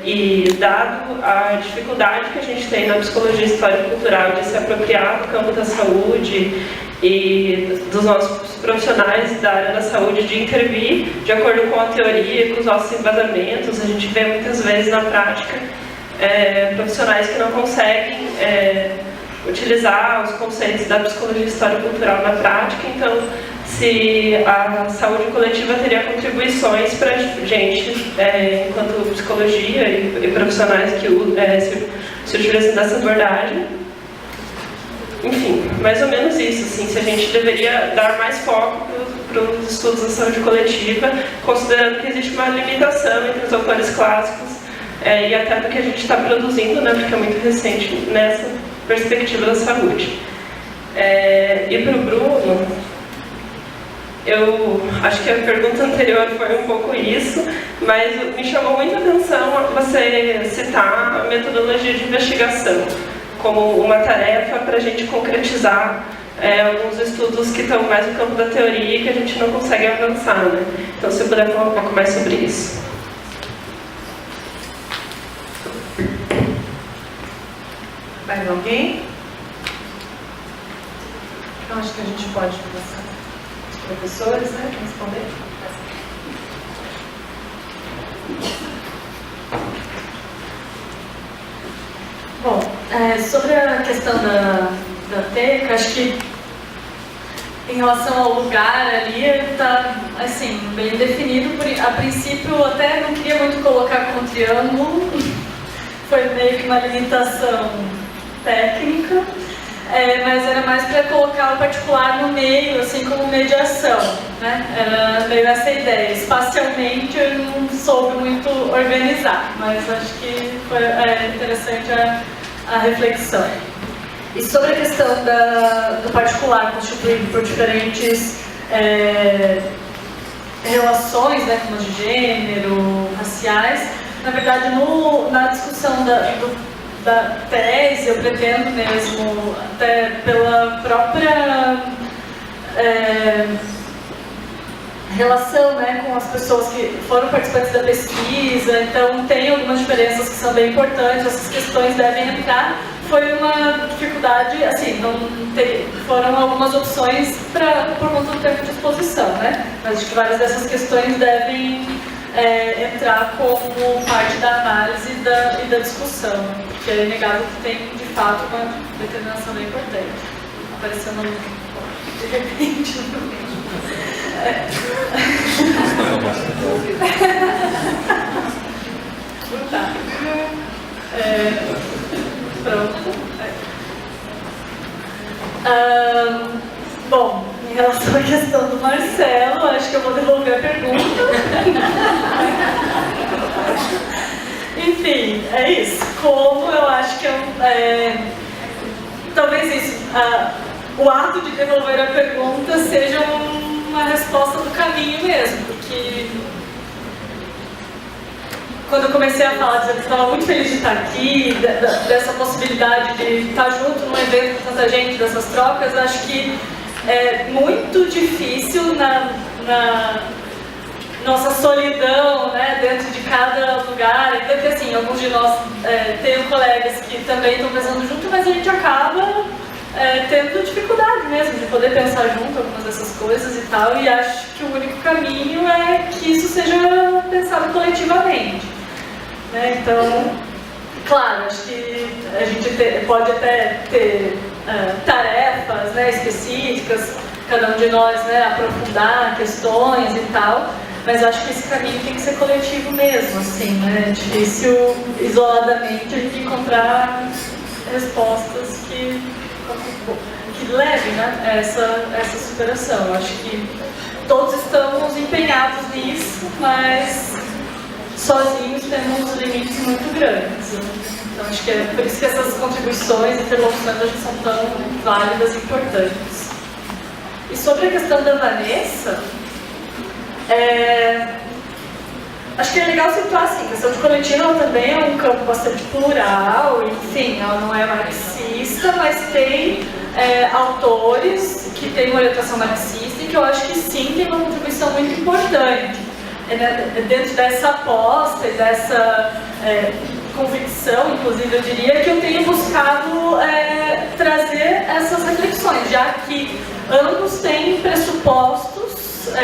e dado a dificuldade que a gente tem na psicologia histórico-cultural de se apropriar do campo da saúde e dos nossos profissionais da área da saúde de intervir de acordo com a teoria, com os nossos embasamentos, a gente vê muitas vezes na prática profissionais que não conseguem utilizar os conceitos da psicologia histórico-cultural na prática. Então, se a saúde coletiva teria contribuições para a gente, enquanto psicologia e profissionais que se utilizam dessa abordagem. Enfim, mais ou menos isso, assim, se a gente deveria dar mais foco para os estudos da saúde coletiva, considerando que existe uma limitação entre os autores clássicos e até do que a gente está produzindo, né, porque é muito recente nessa perspectiva da saúde. E para o Bruno, eu acho que a pergunta anterior foi um pouco isso, mas me chamou muita atenção você citar a metodologia de investigação como uma tarefa para a gente concretizar alguns estudos que estão mais no campo da teoria e que a gente não consegue avançar, né? Então, se puder falar um pouco mais sobre isso. Mais alguém? Eu acho que a gente pode passar os professores, né, responder. Bom, sobre a questão da teca, acho que em relação ao lugar ali, está assim, bem definido. A princípio, eu até não queria muito colocar como triângulo, foi meio que uma limitação técnica, mas era mais para colocar o particular no meio, assim como mediação, né? Era meio essa ideia. Espacialmente eu não soube muito organizar, mas acho que foi interessante a reflexão. E sobre a questão do particular constituído por diferentes relações, né, como as de gênero, raciais, na verdade na discussão da tese, eu pretendo mesmo, até pela própria relação, né, com as pessoas que foram participantes da pesquisa, então tem algumas diferenças que são bem importantes, essas questões devem entrar. Foi uma dificuldade, assim, foram algumas opções por conta do tempo de exposição, né? Mas acho que várias dessas questões devem entrar como parte da análise e da discussão, porque é inegável que tem, de fato, uma determinação bem importante. Apareceu no de repente. Tá. Pronto. Bom, em relação à questão do Marcelo, acho que eu vou devolver a pergunta. Enfim, é isso. Como eu acho que talvez isso, o ato de devolver a pergunta seja uma resposta do caminho mesmo, porque quando eu comecei a falar, eu estava muito feliz de estar aqui, dessa possibilidade de estar junto num evento com tanta gente, dessas trocas. Acho que é muito difícil na nossa solidão, né, dentro de cada lugar. Então, que assim, alguns de nós têm colegas que também estão pensando junto, mas a gente acaba tendo dificuldade mesmo de poder pensar junto algumas dessas coisas e tal, e acho que o único caminho é que isso seja pensado coletivamente, né? Então, claro, acho que a gente pode até ter tarefas, né, específicas, cada um de nós, né, aprofundar questões e tal, mas acho que esse caminho tem que ser coletivo mesmo, assim, né? É difícil isoladamente a gente encontrar respostas que levem, né, essa superação. Eu acho que todos estamos empenhados nisso, mas sozinhos temos limites muito grandes. Então acho que é por isso que essas contribuições e interlocuções hoje são tão válidas e importantes. E sobre a questão da Vanessa, acho que é legal situar assim, a questão de coletiva ela também é um campo bastante plural, enfim, ela não é marxista, mas tem autores que tem uma orientação marxista e que eu acho que sim tem uma contribuição muito importante. Dentro dessa aposta e dessa convicção, inclusive, eu diria que eu tenho buscado trazer essas reflexões, já que ambos têm pressupostos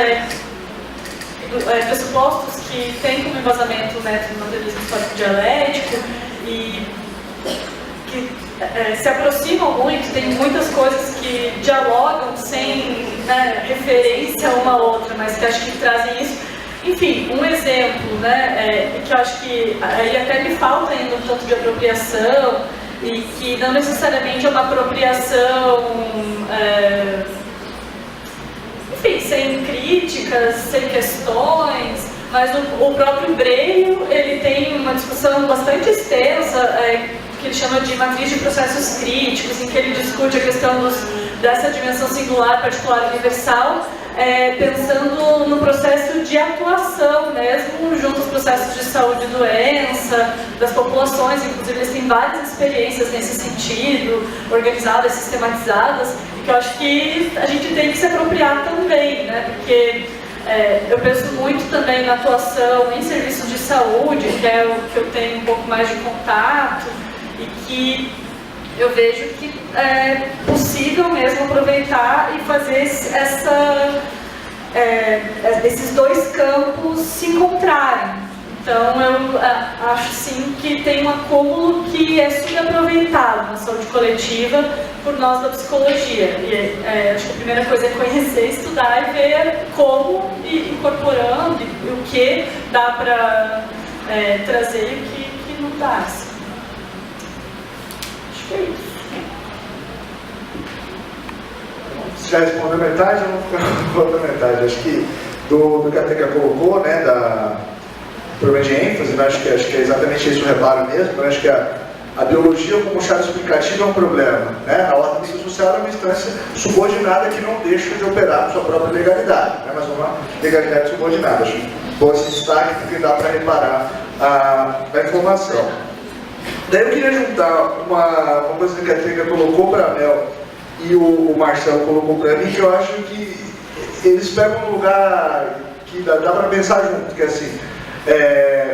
que têm como embasamento o método materialismo histórico dialético e que se aproximam muito, tem muitas coisas que dialogam sem referência uma a outra, mas que acho que trazem isso. Enfim, um exemplo, que eu acho que aí até me falta ainda um tanto de apropriação, e que não necessariamente é uma apropriação, enfim, sem críticas, sem questões, mas o próprio Breio, ele tem uma discussão bastante extensa, que ele chama de matriz de processos críticos, em que ele discute a questão dessa dimensão singular, particular, universal, pensando no processo de atuação mesmo, junto aos processos de saúde e doença, das populações, inclusive eles têm várias experiências nesse sentido, organizadas, sistematizadas, e que eu acho que a gente tem que se apropriar também, porque eu penso muito também na atuação em serviços de saúde, que é o que eu tenho um pouco mais de contato, e que eu vejo que é possível mesmo aproveitar e fazer esses dois campos se encontrarem. Então eu acho sim que tem um acúmulo que é subaproveitado na saúde coletiva por nós da psicologia. E acho que a primeira coisa é conhecer, estudar e ver como ir incorporando e o que dá para trazer e o que não dá. Assim. Acho que é isso. Você já respondeu metade, eu vou ficar com outra metade. Acho que do que a Teca colocou, da problema de ênfase, acho que é exatamente esse o reparo mesmo. Acho que a biologia como chave explicativa é um problema. A ordem social é uma instância subordinada que não deixa de operar com sua própria legalidade, mas uma legalidade subordinada. Acho bom esse destaque porque dá para reparar a informação. Daí eu queria juntar uma coisa que a Teca colocou para a Mel e o Marcelo colocou para mim, que eu acho que eles pegam um lugar que dá para pensar junto, que é assim,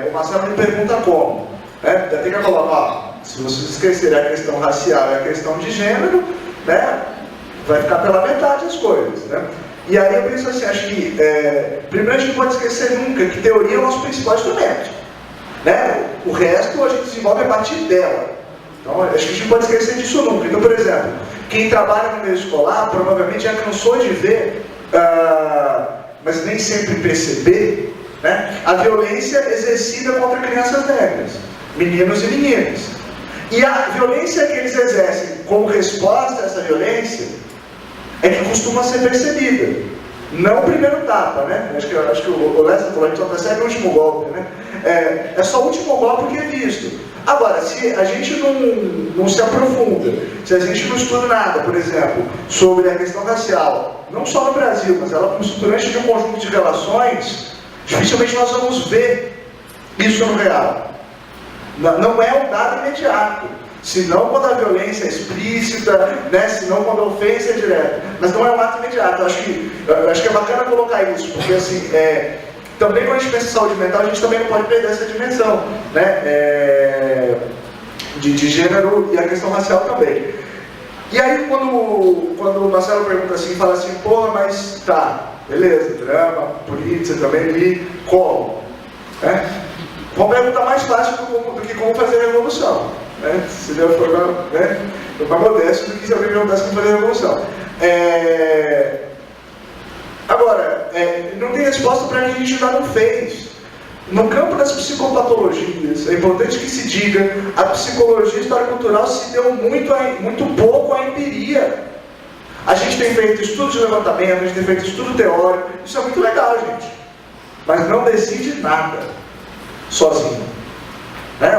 o Marcelo me pergunta como, tem que colocar, se vocês esquecerem a questão racial e a questão de gênero, vai ficar pela metade as coisas, E aí eu penso assim, acho que, primeiro a gente não pode esquecer nunca que teoria é o nosso principal instrumento, O resto a gente desenvolve a partir dela. Então, acho que a gente não pode esquecer disso nunca. Então, por exemplo, quem trabalha no meio escolar provavelmente já cansou de ver, mas nem sempre perceber, a violência exercida contra crianças negras, meninos e meninas. E a violência que eles exercem como resposta a essa violência é que costuma ser percebida. Não o primeiro tapa, Acho que o Lester falou, a gente só percebe o último golpe, É só o último golpe que é visto. Agora, se a gente não se aprofunda, se a gente não estuda nada, por exemplo, sobre a questão racial, não só no Brasil, mas ela como estruturante de um conjunto de relações, dificilmente nós vamos ver isso no real. Não é um dado imediato. Senão quando a violência é explícita, senão quando a ofensa é direta. Mas não é um ato imediato. Eu acho que é bacana colocar isso, porque assim, também quando a gente pensa em saúde mental, a gente também não pode perder essa dimensão, de gênero e a questão racial também. E aí quando o Marcelo pergunta assim, fala assim, porra, mas tá, beleza, drama, política também li, como? Uma pergunta mais fácil do que como fazer a revolução. Se Deus for mais modesto do que se alguém perguntasse como fazer a revolução. Agora, não tem resposta para quem a gente ainda não fez. No campo das psicopatologias, é importante que se diga, a psicologia histórico-cultural se deu muito pouco à empiria. A gente tem feito estudo de levantamento, a gente tem feito estudo teórico, isso é muito legal, gente. Mas não decide nada sozinho.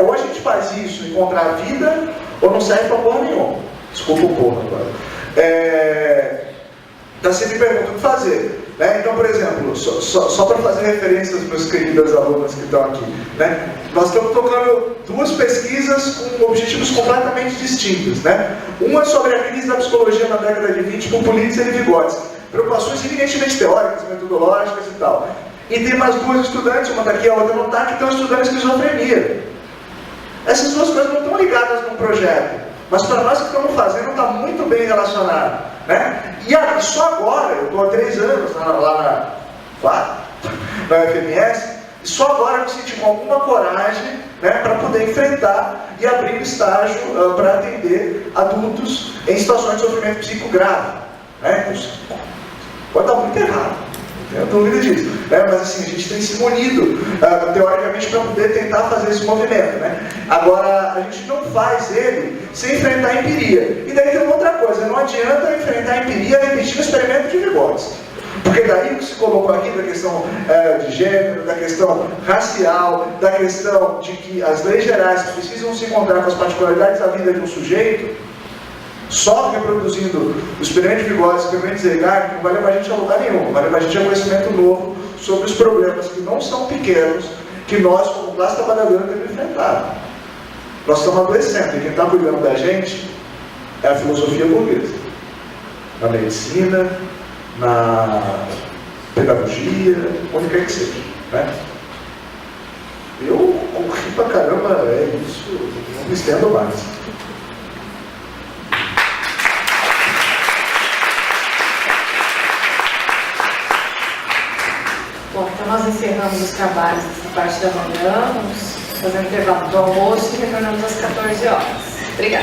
Ou a gente faz isso, encontrar a vida, ou não serve para porra nenhuma. Desculpa o porra agora. Então você me pergunta o que fazer. Então, por exemplo, só para fazer referência às minhas queridas alunas que estão aqui, nós estamos tocando duas pesquisas com objetivos completamente distintos. Uma é sobre a crise da psicologia na década de 20 por Pulitzer e Vygotsky. Preocupações evidentemente teóricas, metodológicas e tal. E tem mais duas estudantes, uma está aqui, a outra não está, que estão estudando esquizofrenia. Essas duas coisas não estão ligadas num projeto, mas para nós que estamos fazendo está muito bem relacionado, né? E só agora, eu estou há 3 anos lá na FMS, e só agora eu me senti com alguma coragem, né, para poder enfrentar e abrir um estágio para atender adultos em situações de sofrimento psíquico grave, né? Pode estar muito errado, não tenho dúvida disso, né? Mas assim, a gente tem se munido teoricamente para poder tentar fazer esse movimento, né? Agora, a gente não faz ele sem enfrentar a empiria. E daí tem uma outra coisa, não adianta enfrentar a empiria repetindo o experimento de Vygotsky. Porque daí o que se colocou aqui da questão de gênero, da questão racial, da questão de que as leis gerais precisam se encontrar com as particularidades da vida de um sujeito, só reproduzindo o experimento de Vygotsky, o experimento de Zeigarnik, não vai levar a gente a lugar nenhum, vai levar a gente a conhecimento novo sobre os problemas que não são pequenos, que nós, como classe trabalhadora, temos enfrentado. Nós estamos adoecendo, e quem está cuidando da gente é a filosofia burguesa. Na medicina, na pedagogia, onde quer que seja, né? Eu corri pra caramba, é isso, não me estendo mais. Bom, então nós encerramos os trabalhos dessa parte da manhã, vamos fazer um intervalo do almoço e retornamos às 14 horas. Obrigada.